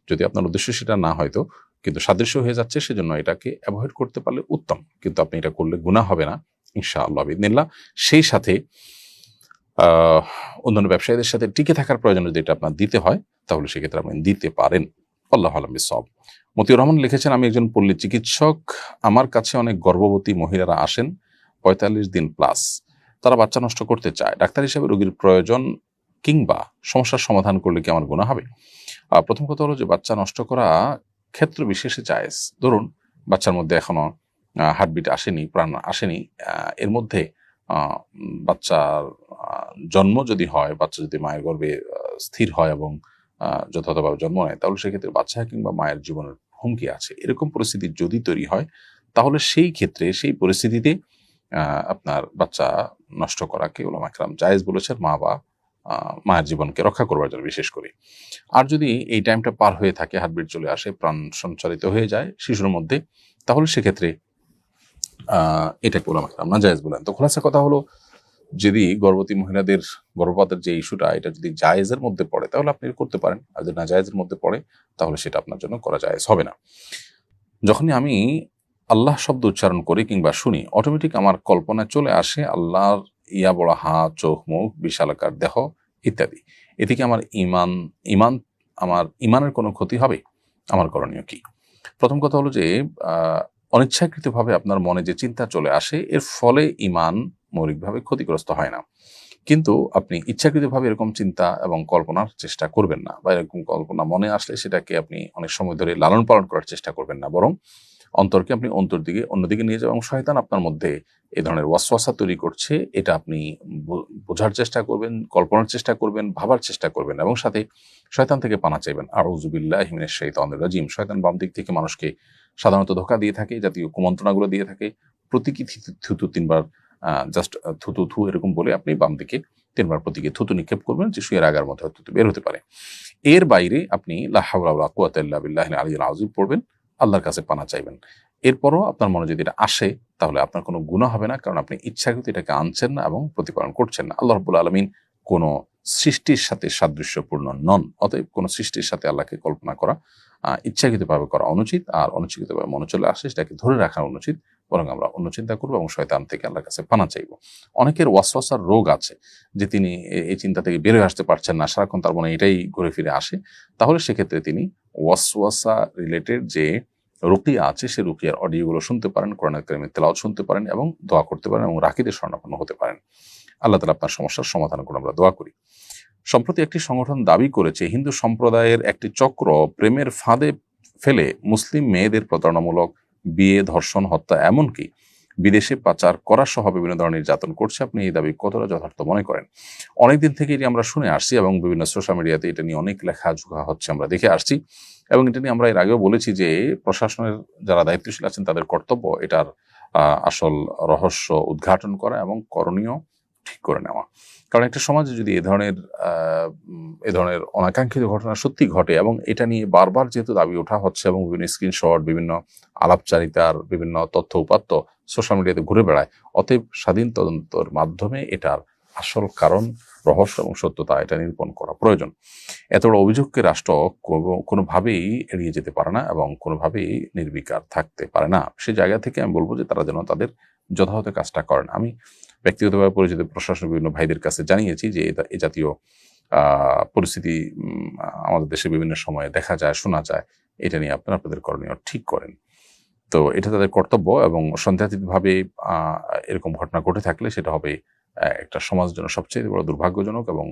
যদি আপনার উদ্দেশ্য সেটা না হয়তো কিন্তু সাদৃশ্য হয়ে যাচ্ছে, সেজন্য এটাকে অ্যাভয়েড করতে পারলে উত্তম, কিন্তু আপনি এটা করলে গুনাহ হবে না ইনশাআল্লাহ বিইذনিল্লাহ। সেই সাথে অন্যান্য ব্যবসায়ীদের সাথে টিকে থাকার প্রয়োজন যদি এটা আপনার দিতে হয়, তাহলে সেক্ষেত্রে আপনি দিতে পারেন। আল্লাহু আ'লাম বিসওয়াব। মতিউর রহমান লিখেছেন, আমি একজন পল্লী চিকিৎসক, আমার কাছে অনেক গর্ভবতী মহিলারা আসেন 45 দিন প্লাস, তারা বাচ্চা নষ্ট করতে চায়, ডাক্তার হিসেবে রোগীর প্রয়োজন কিংবা সমস্যার সমাধান করলে কি আমার গুনাহ হবে? প্রথম কথা হলো যে বাচ্চা নষ্ট করা ক্ষেত্র বিশেষে জায়েজ। ধরুন বাচ্চার মধ্যে এখনো হার্টবিট আসেনি, প্রাণ আসেনি, এর মধ্যে বাচ্চার জন্ম যদি হয়, বাচ্চা যদি মায়ের গর্ভে স্থির হয় এবং যথাযথভাবে জন্ম নেয়, তাহলে সেক্ষেত্রে বাচ্চা কিংবা মায়ের জীবনের হুমকি আছে, এরকম পরিস্থিতি যদি তৈরি হয়, তাহলে সেই ক্ষেত্রে সেই পরিস্থিতিতে আপনার বাচ্চা নষ্ট করাকে উলামা কেরাম জায়েজ বলেছেন, মা বা মায়ের জীবনকে রক্ষা করবার জন্য বিশেষ করে। আর যদি এই টাইমটা পার হয়ে থাকে, হার্টবিট চলে আসে, প্রাণ সঞ্চারিত হয়ে যায় শিশুর মধ্যে, তাহলে সেক্ষেত্রে এটাকে ওলামা কেরাম নাজায়েজ বলেন। তো খোলাসা কথা হলো, যদি গর্ভবতী মহিলাদের গর্ভপাতের যে ইস্যুটা, এটা যদি জায়েজের মধ্যে পড়ে তাহলে আপনি করতে পারেন, আর যদি নাজায়েজের মধ্যে পড়ে তাহলে সেটা আপনার জন্য করা জায়েজ হবে না। যখনই আমি আল্লাহ শব্দ উচ্চারণ করি কিংবা শুনি, অটোমেটিক আমার কল্পনায় চলে আসে আল্লাহর ইয়া বড় হাত, চোখ, মুখ, বিশালাকার দেহ ইত্যাদি। এদিকে আমার আমার ইমানের কোনো ক্ষতি হবে? আমার করণীয় কি? প্রথম কথা হলো যে অনিচ্ছাকৃতভাবে আপনার মনে যে চিন্তা চলে আসে, এর ফলে ইমান মৌলিকভাবে ক্ষতিগ্রস্ত হয় না। কিন্তু আপনি ইচ্ছাকৃতভাবে এরকম চিন্তা এবং কল্পনার চেষ্টা করবেন না, বা এরকম কল্পনা মনে আসলে সেটাকে আপনি অনেক সময় ধরে লালন পালন করার চেষ্টা করবেন না, বরং অন্তরকে আপনি অন্যদিকে নিয়ে যাবেন। এবং শয়তান আপনার মধ্যে এই ধরনের ওয়াসওয়াসা তৈরি করছে, এটা আপনি বোঝার চেষ্টা করবেন, কল্পনার চেষ্টা করবেন, ভাবার চেষ্টা করবেন, এবং সাথে শয়তান থেকে পানা চাইবেন। আউযু বিল্লাহি মিনাশ শাইতানির রাজিম। শয়তান বাম দিক থেকে মানুষকে সাধারণত ধোঁকা দিয়ে থাকে, জাতীয় কুমন্ত্রণাগুলো দিয়ে থাকে। প্রতীকী থুতু 3 বার, জাস্ট থুতু থু এরকম বলে আপনি বাম দিকে 3 বার প্রতীকে থুতু নিক্ষেপ করবেন, যে শুয়ের আগার মধ্যে থুতু বের হতে পারে। এর বাইরে আপনি লা হাওলা ওয়ালা কুওয়াতা ইল্লা বিল্লাহিল আলিয়্যিল আযীম পড়বেন, আল্লাহর কাছে পানা চাইবেন। এরপরও আপনার মনে যদি এটা আসে, তাহলে আপনার কোনো গুনাহ হবে না, কারণ আপনি ইচ্ছাকৃত এটাকে আনছেন না এবং প্রতিপালন করছেন না। আল্লাহ রাব্বুল আলামিন কোনো সৃষ্টির সাথে সাদৃশ্যপূর্ণ নন। অতএব কোনো সৃষ্টির সাথে আল্লাহকে কল্পনা করা ইচ্ছাকৃতভাবে করা অনুচিত, আর অনুচিতভাবে মনে চলে আসে সেটাকে ধরে রাখা অনুচিত। বরং আমরা অন্য চিন্তা করবো এবং শয়তান থেকে আল্লাহর কাছে পানা চাইবো। অনেকের ওয়াসওয়াসার রোগ আছে, যে তিনি এই চিন্তা থেকে বের হয়ে আসতে পারছেন না, সারাক্ষণ তার মনে এটাই ঘুরে ফিরে আসে। তাহলে সেক্ষেত্রে তিনি ওয়াসওয়াসা রিলেটেড যে রুকিয়া আছে, সেই রুকিয়ার অডিওগুলো শুনতে পারেন, কোরআন কারীমের তেলাওয়াত শুনতে পারেন, এবং দোয়া করতে পারেন, এবং রাকিদের শরণাপন্ন হতে পারেন। আল্লাহ তাআলা আপনার সমস্যার সমাধান করে আমরা দোয়া করি। সম্প্রতি একটি সংগঠন দাবি করেছে, হিন্দু সম্প্রদায়ের একটি চক্র প্রেমের ফাঁদে ফেলে মুসলিম মেয়েদের প্রতারণামূলক বিয়ে, ধর্ষণ, হত্যা, এমনকি বিদেশে পাচার করা সহ বিভিন্ন ধরনের নির্যাতন করছে। আপনি এই দাবি কতটা যথার্থ মনে করেন? অনেকদিন থেকে এটি আমরা শুনে আসছি, এবং বিভিন্ন সোশ্যাল মিডিয়াতে এটা নিয়ে অনেক লেখাজোখা হচ্ছে, আমরা দেখে আসছি। এবং এটা নিয়ে আমরা এর আগেও বলেছি যে প্রশাসনের যারা দায়িত্বশীল আছেন তাদের কর্তব্য এটার আসল রহস্য উদ্ঘাটন করা এবং করণীয় ঠিক করে নেওয়া। কারণ একটা সমাজে যদি এ ধরনের অনাকাঙ্ক্ষিত ঘটনা সত্যি ঘটে, এবং এটা নিয়ে বারবার যেহেতু দাবি ওঠা হচ্ছে, এবং বিভিন্ন স্ক্রিনশট, বিভিন্ন আলাপচারিতার বিভিন্ন তথ্য উপাত্ত সোশ্যাল মিডিয়াতে ঘুরে বেড়ায়, অতএব স্বাধীন তদন্তের মাধ্যমে এটার আসল কারণ, রহস্য এবং সত্যতা এটা নিরূপণ করা প্রয়োজন। এত বড় অভিযোগকে রাষ্ট্র কোনোভাবেই এড়িয়ে যেতে পারে না, এবং কোনোভাবেই নির্বিকার থাকতে পারে না। সেই জায়গা থেকে আমি বলবো যে তারা যেন তাদের যথাযথ কাজটা করেন। আমি ব্যক্তিগতভাবে পরিচিত প্রশাসনের বিভিন্ন ভাইদের কাছে জানিয়েছি যে এ জাতীয় পরিস্থিতি আমাদের দেশে বিভিন্ন সময়ে দেখা যায়, শোনা যায়। এটা নিয়ে আপনাদের করণীয় ঠিক করেন। তো এটা তাদের কর্তব্য, এবং সন্দেহাতীতভাবে এরকম ঘটনা ঘটে থাকলে সেটা হবে একটা সমাজের জন্য সবচেয়ে বড় দুর্ভাগ্যজনক, এবং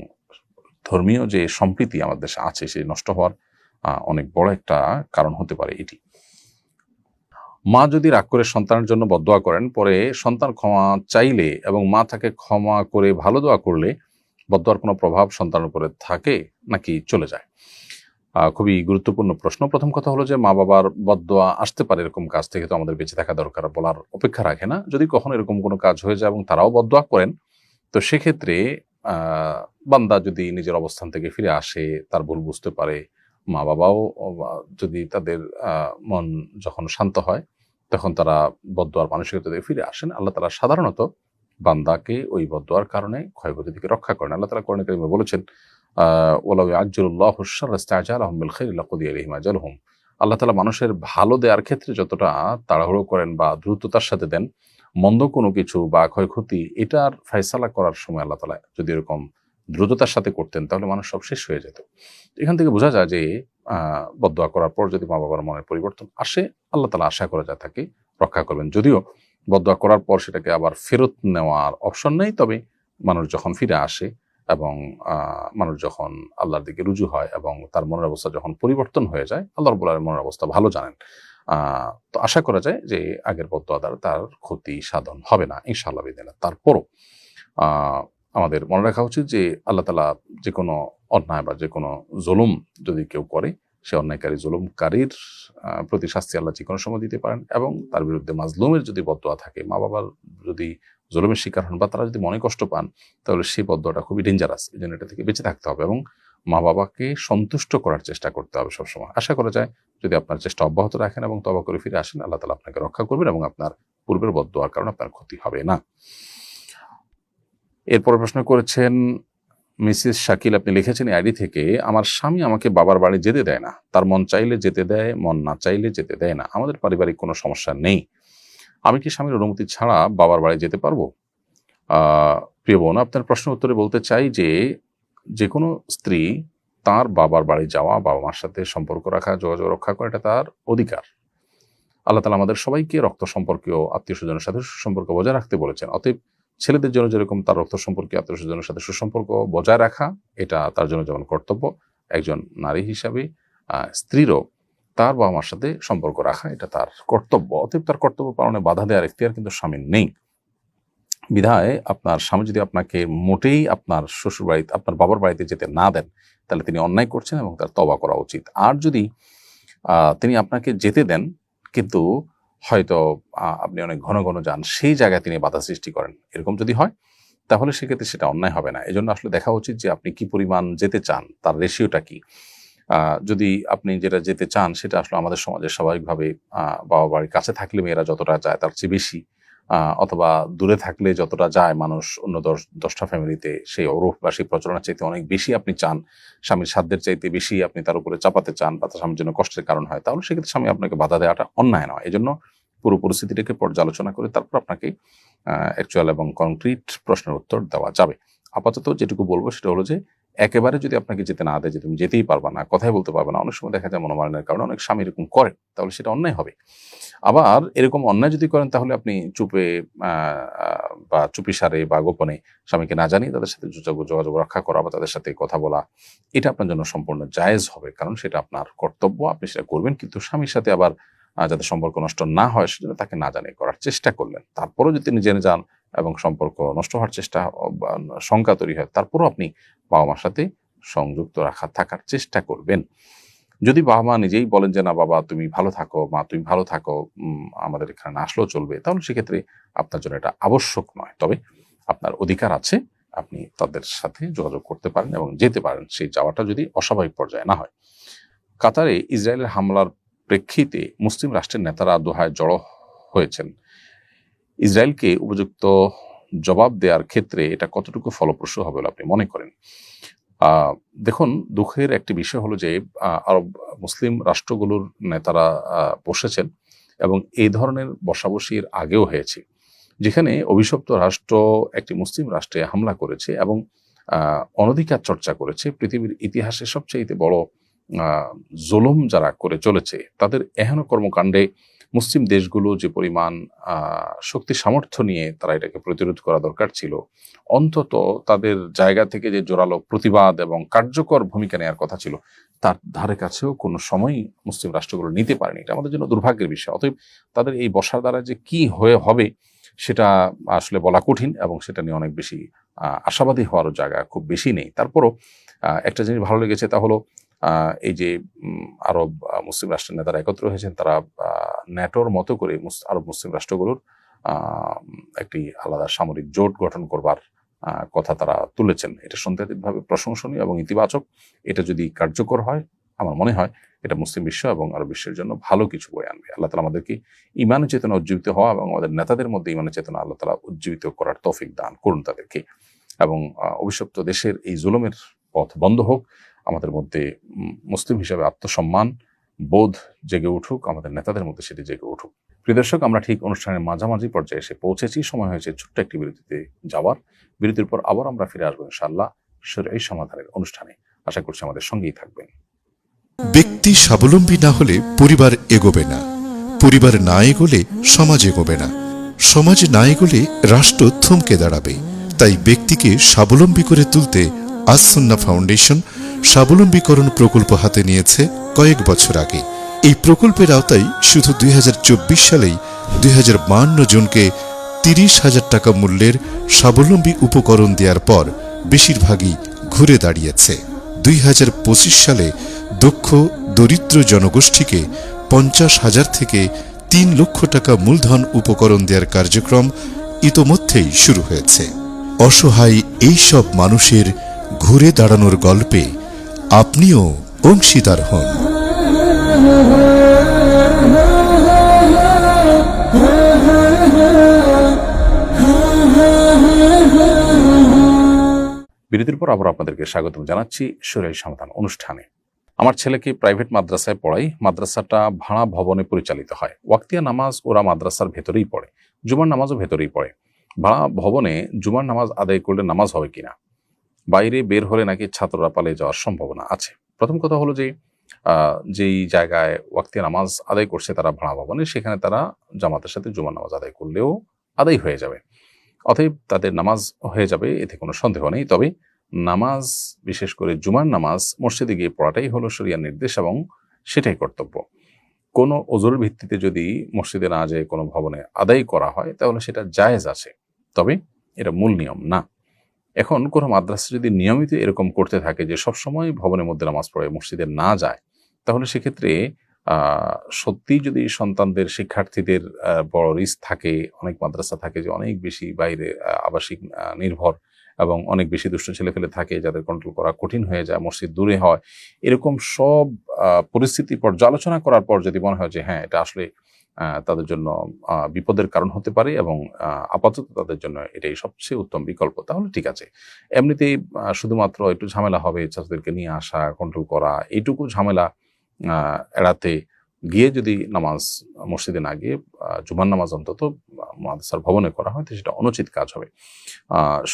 ধর্মীয় যে সম্প্রীতি আমাদের দেশে আছে সেই নষ্ট হওয়ার অনেক বড় একটা কারণ হতে পারে এটি। মা যদি রাগ করে সন্তানের জন্য বদদোয়া করেন, পরে সন্তান ক্ষমা চাইলে এবং মা তাকে ক্ষমা করে ভালো দোয়া করলে বদদোয়ার কোনো প্রভাব সন্তানের উপরে থাকে নাকি চলে যায়? খুবই গুরুত্বপূর্ণ প্রশ্ন। প্রথম কথা হলো যে মা বাবার বদদোয়া আসতে পারে, এরকম কাজ থেকে তো আমাদের বেঁচে থাকা দরকার বলার অপেক্ষা রাখে না। যদি কখনো এরকম কোনো কাজ হয়ে যায় এবং তারাও বদদোয়া করেন, তো সেক্ষেত্রে বান্দা যদি নিজের অবস্থান থেকে ফিরে আসে, তার ভুল বুঝতে পারে, মা বাবাও যদি তাদের মন যখন শান্ত হয়, তখন তারা বদদোয়ার মানসিকতা থেকে ফিরে আসেন, আল্লাহ তাআলা সাধারণত বান্দাকে ওই বদদোয়ার কারণে ক্ষয়ক্ষতি থেকে রক্ষা করেন। আল্লাহ তাআলা কোরআনে কারিমে বলেছেন, ওয়ালাউ ইয়াজ্জালুল্লাহু আশ-শাররা ইসতা'জালাহুম বিল খাইরি লাকুদিয়া ইলাইহিম আজালুহুম। আল্লাহ তাআলা মানুষের ভালো দেওয়ার ক্ষেত্রে যতটা তাড়াহুড়ো করেন বা দ্রুততার সাথে দেন, মন্দ কোনো কিছু বা ক্ষয়ক্ষতি এটার ফায়সালা করার সময় আল্লাহ তাআলা যদি এরকম দ্রুততার সাথে করতেন, তাহলে মানুষ সব শেষ হয়ে যেত। এখান থেকে বোঝা যায় যে বদদোয়া করার পর যদি মা বাবার মনের পরিবর্তন আসে, আল্লাহ তাআলা আশা করা যায় তাকে রক্ষা করবেন। যদিও বদদোয়া করার পর সেটাকে আবার ফেরত নেওয়ার অপশন নেই, তবে মানুষ যখন ফিরে আসে এবং মানুষ যখন আল্লাহর দিকে রুজু হয় এবং তার মনের অবস্থা যখন পরিবর্তন হয়ে যায়, আল্লাহ রাব্বুল আলামিন মনের অবস্থা ভালো জানেন। তো আশা করা যায় যে আগের বদদোয়া দ্বারা তার ক্ষতি সাধন হবে না ইনশাআল্লাহ বিদিনিল্লাহ। তারপরও আমাদের মনে রাখা উচিত যে আল্লাহ তাআলা যে কোনো অন্যায় বা যে কোনো জুলুম যদি কেউ করে, সে অন্যায়কারী জুলুমকারীর প্রতি শাস্তি আল্লাহ যে কোনো সময় দিতে পারেন, এবং তার বিরুদ্ধে মাজলুমের যদি বদদোয়া থাকে, মা বাবার যদি জুলুমের শিকার হন বা তারা যদি মনে কষ্ট পান, তাহলে সেই বদদোয়াটা খুবই ডেঞ্জারাস। এই জন্য এটা থেকে বেঁচে থাকতে হবে এবং মা বাবাকে সন্তুষ্ট করার চেষ্টা করতে হবে সবসময়। আশা করা যায় যদি আপনার চেষ্টা অব্যাহত রাখেন এবং তওবা করে ফিরে আসেন, আল্লাহ তাআলা আপনাকে রক্ষা করবেন এবং আপনার পূর্বের বদদোয়ার কারণে আপনার ক্ষতি হবে না। এরপরে প্রশ্ন করেছেন মিসেস শাকিল, আপনি লিখেছেন আইডি থেকে, আমার স্বামী আমাকে বাবার বাড়ি যেতে দেয় না, তার মন চাইলে যেতে দেয়, মন না চাইলে যেতে দেয় না। আমাদের পারিবারিক কোনো সমস্যা নেই, আমি কি স্বামীর অনুমতি ছাড়া বাবার বাড়ি যেতে পারবো? প্রিয় বোন, আপনার প্রশ্ন উত্তরে বলতে চাই যে যে কোনো স্ত্রী তার বাবার বাড়ি যাওয়া, বাবা মার সাথে সম্পর্ক রাখা, যোগাযোগ রক্ষা করা, এটা তার অধিকার। আল্লাহ তাআলা আমাদের সবাইকে রক্ত সম্পর্কীয় আত্মীয় স্বজনের সাথে সুসম্পর্ক বজায় রাখতে বলেছেন। অতএব ছেলেদের জন্য যেরকম তার রক্ত সম্পর্কীয় আত্মীয় স্বজনের সাথে সুসম্পর্ক বজায় রাখা, এটা তার জন্য যেমন কর্তব্য, একজন নারী হিসাবে স্ত্রীরও তার বাবা মার সাথে সম্পর্ক রাখা এটা তার কর্তব্য। অতএব তার কর্তব্য পালনে বাধা দেওয়ার এখতিয়ার কিন্তু স্বামীর নেই। বিধায় আপনার স্বামী যদি আপনাকে মোটেই আপনার শ্বশুর বাড়িতে, আপনার বাবার বাড়িতে যেতে না দেন, তাহলে তিনি অন্যায় করছেন এবং তার তওবা করা উচিত। আর যদি তিনি আপনাকে যেতে দেন কিন্তু হয়তো আপনি অনেক ঘন ঘন যান, সেই জায়গায় তিনি বাধা সৃষ্টি করেন, এরকম যদি হয় তাহলে সেক্ষেত্রে সেটা অন্যায় হবে না। এজন্য আসলে দেখা উচিত যে আপনি কি পরিমাণ যেতে চান, তার রেশিওটা কি। যদি আপনি যেটা যেতে চান সেটা আসলে আমাদের সমাজে স্বাভাবিকভাবে বাবা বাড়ির কাছে থাকলে মেয়েরা যতটা যায় তার চেয়ে বেশি, অথবা দূরে থাকলে যতটা যায় মানুষ অন্য 10টা ফ্যামিলিতে, সেই ওরফ বা সেই প্রচলনের চাইতে অনেক বেশি আপনি চান, স্বামীর সাধ্যের চাইতে বেশি আপনি তার উপরে চাপাতে চান বা তার স্বামীর জন্য কষ্টের কারণ হয়, তাহলে সেক্ষেত্রে স্বামী আপনাকে বাধা দেওয়াটা অন্যায় নয়। এই জন্য পুরো পরিস্থিতিটাকে পর্যালোচনা করে তারপর আপনাকে অ্যাকচুয়াল এবং কনক্রিট প্রশ্নের উত্তর দেওয়া যাবে। আপাতত যেটুকু বলবো সেটা হলো যে একেবারে যদি আপনাকে যেতে না দেয়, যে তুমি যেতেই পারবা না, কথাই বলতে পারবে না, অনেক সময় দেখা যায় মনোমালিন্যের কারণে অনেক স্বামী এরকম করেন, তাহলে সেটা অন্যায় হবে। আবার এরকম অন্যায় যদি করেন তাহলে আপনি চুপে বা চুপিসারে বা গোপনে স্বামীকে না জানিয়ে তাদের সাথে যোগাযোগ রক্ষা করা বা তাদের সাথে কথা বলা, এটা আপনার জন্য সম্পূর্ণ জায়েজ হবে, কারণ সেটা আপনার কর্তব্য, আপনি সেটা করবেন। কিন্তু স্বামীর সাথে আবার যাতে সম্পর্ক নষ্ট না হয় সেজন্য তাকে না জানিয়ে করার চেষ্টা করলেন। তারপরও যদি তিনি জেনে যান এবং সম্পর্ক নষ্ট হওয়ার চেষ্টা, শঙ্কা তৈরি হয়, তারপরও আপনি বাবা মার সাথে সংযুক্ত থাকার চেষ্টা করবেন। যদি বাবা মা নিজেই বলেন যে না বাবা তুমি ভালো থাকো, মা তুমি ভালো থাকো, আমাদের এখানে না আসলেও চলবে, তাহলে সেক্ষেত্রে আপনার জন্য এটা আবশ্যক নয়। তবে আপনার অধিকার আছে, আপনি তাদের সাথে যোগাযোগ করতে পারেন এবং যেতে পারেন, সেই যাওয়াটা যদি অস্বাভাবিক পর্যায়ে না হয়। কাতারে ইসরায়েলের হামলার প্রেক্ষিতে মুসলিম রাষ্ট্রের নেতারা দোহায় জড়ো হয়েছেন। ইসরায়েলকে উপযুক্ত জবাব দেওয়ার ক্ষেত্রে এটা কতটুকু ফলপ্রসূ হবে বলে আপনি মনে করেন? দেখুন, দুঃখের একটি বিষয় হলো যে আরব মুসলিম রাষ্ট্রগুলোর নেতারা বসেছেন এবং এই ধরনের বসাবসির আগেও হয়েছে, যেখানে অভিশপ্ত রাষ্ট্র একটি মুসলিম রাষ্ট্রে হামলা করেছে এবং অনধিকার চর্চা করেছে। পৃথিবীর ইতিহাসে সবচেয়ে বড় জুলুম যারা করে চলেছে, তাদের এহেন কর্মকাণ্ডে মুসলিম দেশগুলো যে পরিমাণ শক্তি সামর্থ্য নিয়ে তারা এটাকে প্রতিরোধ করা দরকার ছিল, অন্তত তাদের জায়গা থেকে যে জোরালো প্রতিবাদ এবং কার্যকর ভূমিকা নেওয়ার কথা ছিল, তার ধারে কাছেও কোনো সময়ই মুসলিম রাষ্ট্রগুলো নিতে পারেনি। এটা আমাদের জন্য দুর্ভাগ্যের বিষয়। অতএব তাদের এই বসার দ্বারা যে কি হবে সেটা আসলে বলা কঠিন এবং সেটা নিয়ে অনেক বেশি আশাবাদী হওয়ারও জায়গা খুব বেশি নেই। তারপরও একটা জিনিস ভালো লেগেছে, তা হলো এই যে আরব মুসলিম রাষ্ট্রের নেতারা একত্র হয়েছেন, তারা ন্যাটোর মতো করে আরব মুসলিম রাষ্ট্রগুলোর একটি আলাদা সামরিক জোট গঠন করবার কথা তারা তুলেছেন। এটা সন্দেহাতীতভাবে প্রশংসনীয় এবং ইতিবাচক। এটা যদি কার্যকর হয়, আমার মনে হয় এটা মুসলিম বিশ্ব এবং আরব বিশ্বের জন্য ভালো কিছু বয়ে আনবে। আল্লাহ তাআলা আমাদেরকে ঈমানের চেতনা উজ্জীবিত হওয়া এবং আমাদের নেতাদের মধ্যে ঈমানের চেতনা আল্লাহ তাআলা উজ্জীবিত করার তৌফিক দান করুন তাদেরকে, এবং অভিশপ্ত দেশের এই জুলুমের পথ বন্ধ হোক। আমাদের মধ্যে মুসলিম হিসাবে আত্মসম্মান বোধ জেগে উঠুক, আমাদের নেতাদের মধ্যে সেটি জেগে উঠুক। প্রিয় দর্শক, আমরা ঠিক অনুষ্ঠানের মাঝামাঝি পর্যায়ে এসে পৌঁছেছি। সময় হয়েছে ছোট্ট একটি বিরতিতে যাওয়ার। বিরতির পর আবার আমরা ফিরে আসবো ইনশাআল্লাহ শরঈ সমাধানের অনুষ্ঠানে। আশা করছি আমাদের সঙ্গেই থাকবেন। ব্যক্তি স্বাবলম্বী না হলে পরিবার এগোবে না, পরিবার না এগোলে সমাজ এগোবে না, সমাজ না এগোলে রাষ্ট্র থমকে দাঁড়াবে। তাই ব্যক্তিকে স্বাবলম্বী করে তুলতে আস সুন্নাহ ফাউন্ডেশন স্বাবলম্বীকরণ প্রকল্প হাতে নিয়েছে কয়েক বছর আগে। এই প্রকল্পের আওতায় শুধু 2024 সালেই 2052 জনকে 30,000 টাকা মূল্যের স্বাবলম্বী উপকরণ দেওয়ার পর বেশিরভাগই ঘুরে দাঁড়িয়েছে। 2025 সালে দক্ষ দরিদ্র জনগোষ্ঠীকে 50,000 থেকে 3 লক্ষ টাকা মূলধন উপকরণ দেওয়ার কার্যক্রম ইতোমধ্যেই শুরু হয়েছে। অসহায় এই সব মানুষের ঘুরে দাঁড়ানোর গল্পে আপনিও অংশীদার হন। বিরতির পর আবার আপনাদেরকে স্বাগতম জানাচ্ছি শরীর সমাধান অনুষ্ঠানে। আমার ছেলেকে প্রাইভেট মাদ্রাসায় পড়াই। মাদ্রাসাটা ভাড়া ভবনে পরিচালিত হয়। ওয়াক্তিয়া নামাজ ওরা মাদ্রাসার ভেতরেই পড়ে, জুমার নামাজও ভেতরেই পড়ে। ভাড়া ভবনে জুমার নামাজ আদায় করলে নামাজ হবে কিনা, বাইরে বের হলে নাকি ছাত্ররা পালিয়ে যাওয়ার সম্ভাবনা আছে? প্রথম কথা হলো যে যেই জায়গায় ওয়াক্তিয়া নামাজ আদায় করছে তারা ভাড়া ভবনে, সেখানে তারা জামাতের সাথে জুমার নামাজ আদায় করলেও আদায় হয়ে যাবে, অতএব তাদের নামাজ হয়ে যাবে, এতে কোনো সন্দেহ নেই। তবে নামাজ, বিশেষ করে জুমার নামাজ মসজিদে গিয়ে পড়াটাই হলো শরিয়ার নির্দেশ এবং সেটাই কর্তব্য। কোনো ওজোরের ভিত্তিতে যদি মসজিদে না যেয়ে কোনো ভবনে আদায় করা হয় তাহলে সেটা জায়েজ আছে, তবে এটা মূল নিয়ম না। এখন কোনো মাদ্রাসা যদি নিয়মিত এরকম করতে থাকে যে সবসময় ভবনের মধ্যে নামাজ পড়ে মসজিদে না যায়, তাহলে সেক্ষেত্রে সত্যিই যদি সন্তানদের, শিক্ষার্থীদের বড় রিস্ক থাকে, অনেক মাদ্রাসা থাকে যে অনেক বেশি বাইরে আবাসিক নির্ভর এবং অনেক বেশি দুষ্ট ছেলেফেলে থাকে যাদের কন্ট্রোল করা কঠিন হয়ে যায়, মসজিদ দূরে হয়, এরকম সব পরিস্থিতি পর্যালোচনা করার পর যদি মনে হয় যে হ্যাঁ এটা আসলে তাদের জন্য বিপদের কারণ হতে পারে এবং আপাতত তাদের জন্য এটাই সবচেয়ে উত্তম বিকল্প, তাহলে ঠিক আছে। এমনিতেই শুধুমাত্র একটু ঝামেলা হবে, ছাত্রদেরকে নিয়ে আসা, কন্ট্রোল করা, এইটুকু ঝামেলা এড়াতে গিয়ে যদি নামাজ মসজিদে না গিয়ে জুমার নামাজ অন্তত মাদ্রাসার ভবনে করা হয় তো সেটা অনুচিত কাজ হবে।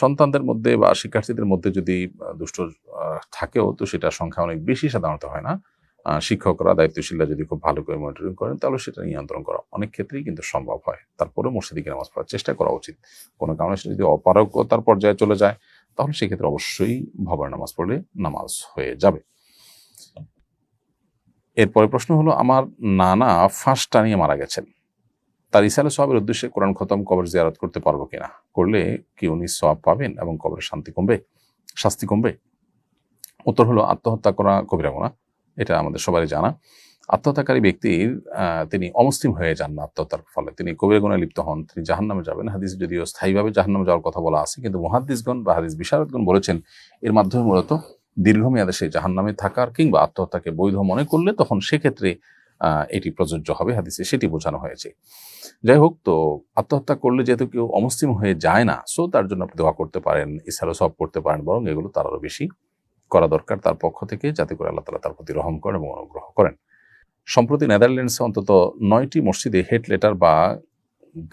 সন্তানদের মধ্যে বা শিক্ষার্থীদের মধ্যে যদি দুষ্ট থাকেও তো সেটা সংখ্যা অনেক বেশি সাধারণত হয় না। শিক্ষকরা, দায়িত্বশীলরা যদি খুব ভালো করে মনিটরিং করেন তাহলে সেটা নিয়ন্ত্রণ করা অনেক ক্ষেত্রেই কিন্তু সম্ভব হয়। তারপরে মসজিদে গিয়ে নামাজ পড়ার চেষ্টা করা উচিত। কোনো কারণে সেটা যদি অপারগতার পর্যায়ে চলে যায় তাহলে সেক্ষেত্রে অবশ্যই ভবনে নামাজ পড়লে নামাজ হয়ে যাবে। এরপরে প্রশ্ন হলো, আমার নানা ফাঁস টানিয়ে মারা গেছেন, তার ইসালে সওয়াবের উদ্দেশ্যে কোরআন খতম, কবর জিয়ারত করতে পারবো কিনা? করলে কি উনি সওয়াব পাবেন এবং কবরের শাস্তি কমবে? উত্তর হলো, আত্মহত্যা করা কবিরা গুনাহ, এটা আমাদের সবারই জানা। আত্মহত্যাকারী ব্যক্তির তিনি অমুসলিম হয়ে যান না আত্মহত্যার ফলে, তিনি কবিরা গুনাহে লিপ্ত হন, তিনি জাহান্নামে যাবেন। হাদিস যদিও স্থায়ীভাবে জাহান্নামে যাওয়ার কথা বলা আছে, কিন্তু মুহাদ্দিসগণ বা হাদিস বিশারদগণ বলেছেন এর মাধ্যমে মূলত দীর্ঘমেয়াদে সেই জাহান্নামে থাকার কিংবা আত্মহত্যাকে বৈধ মনে করলে তখন সেক্ষেত্রে এটি প্রযোজ্য হবে, হাদিসে সেটি বোঝানো হয়েছে। যাই হোক, তো আত্মহত্যা করলে যেহেতু কেউ অমুসলিম হয়ে যায় না, সো তার জন্য আপনি দোয়া করতে পারেন, ইসহারে সওয়াব করতে পারেন, বরং এগুলো তার আরো বেশি করা দরকার তার পক্ষ থেকে, যাতে করে আল্লাহ তাআলা তার প্রতি রহম করেন এবং অনুগ্রহ করেন। সম্প্রতি নেদারল্যান্ডসে অন্তত 9টি মসজিদে হেড লেটার বা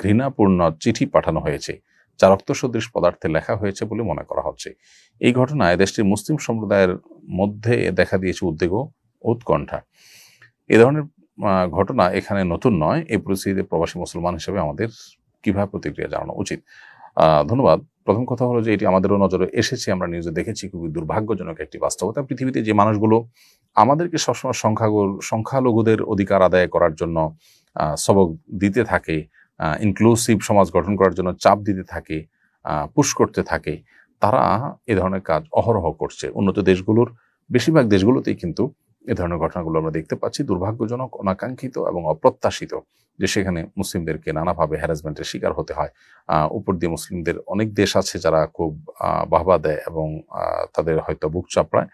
ঘৃণাপূর্ণ চিঠি পাঠানো হয়েছে যা রক্তসদৃশ পদার্থে লেখা হয়েছে বলে মনে করা হচ্ছে। এই ঘটনায় দেশটির মুসলিম সম্প্রদায়ের মধ্যে দেখা দিয়েছে উদ্বেগ ও উৎকণ্ঠা। এ ধরনের ঘটনা এখানে নতুন নয়। এই পরিস্থিতিতে প্রবাসী মুসলমান হিসেবে আমাদের কিভাবে প্রতিক্রিয়া জানানো উচিত? ধন্যবাদ। প্রথম কথা হলো যে এটি আমাদেরও নজরে এসেছে, আমরা নিউজে দেখেছি, খুবই দুর্ভাগ্যজনক একটি বাস্তবতা। পৃথিবীতে যে মানুষগুলো আমাদেরকে সবসময় সংখ্যালঘুদের অধিকার আদায় করার জন্য সবক দিতে থাকে, ইনক্লুসিভ সমাজ গঠন করার জন্য চাপ দিতে থাকে, পুশ করতে থাকে, তারা এ ধরনের কাজ অহরহ করছে। উন্নত দেশগুলোর বেশিরভাগ দেশগুলোতেই কিন্তু এ ধরনের ঘটনাগুলো আমরা দেখতে পাচ্ছি। দুর্ভাগ্যজনক, অনাকাঙ্ক্ষিত এবং অপ্রত্যাশিত যে সেখানে মুসলিমদেরকে নানাভাবে হ্যারাসমেন্টের শিকার হতে হয়। উপর দিয়ে মুসলিমদের অনেক দেশ আছে যারা খুব বাহবা দেয় এবং তাদের হয়তো বুক চাপড়ায়,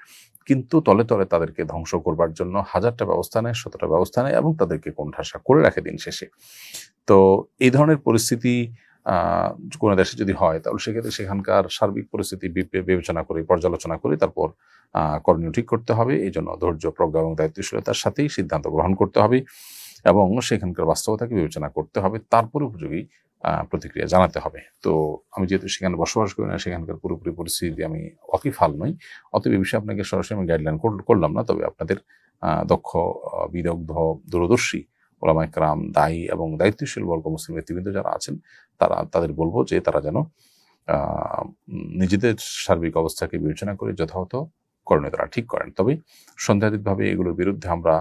কিন্তু তলে তলে তাদেরকে ধ্বংস করবার জন্য হাজারটা ব্যবস্থা নেয়, 100টা ব্যবস্থা নেয় এবং তাদেরকে কোণঠাসা করে রাখে দিন শেষে। তো এই ধরনের পরিস্থিতি কোনো দেশে যদি হয় তাহলে সেক্ষেত্রে সেখানকার সার্বিক পরিস্থিতি বিবেচনা করে, পর্যালোচনা করে তারপর করণীয় ঠিক করতে হবে। এই জন্য ধৈর্য, প্রজ্ঞা এবং দায়িত্বশীলতার সাথেই সিদ্ধান্ত গ্রহণ করতে হবে এবং সেখানকার বাস্তবতাকে বিবেচনা করতে হবে, তারপরে উপযোগী প্রতিক্রিয়া জানাতে হবে। তো আমি যেহেতু সেখানে বসবাস করি না, সেখানকার পুরোপুরি পরিস্থিতি আমি ওয়াকিফাল নই, অতএব এই বিষয়ে আপনাকে সরাসরি আমি গাইডলাইন করলাম না। তবে আপনাদের দক্ষ, বিদগ্ধ, দূরদর্শী ওলামায়ে কেরাম, দায়ী এবং দায়িত্বশীল বর্গ মুসলিম নেতৃবৃন্দ যারা আছেন তাদের বলবো যে তারা যেন নিজেদের সার্বিক অবস্থাকে বিবেচনা করে যথাযথ করণীয় তারা ঠিক করেন। তবে সন্দেহাতীতভাবে এগুলোর বিরুদ্ধে আমরা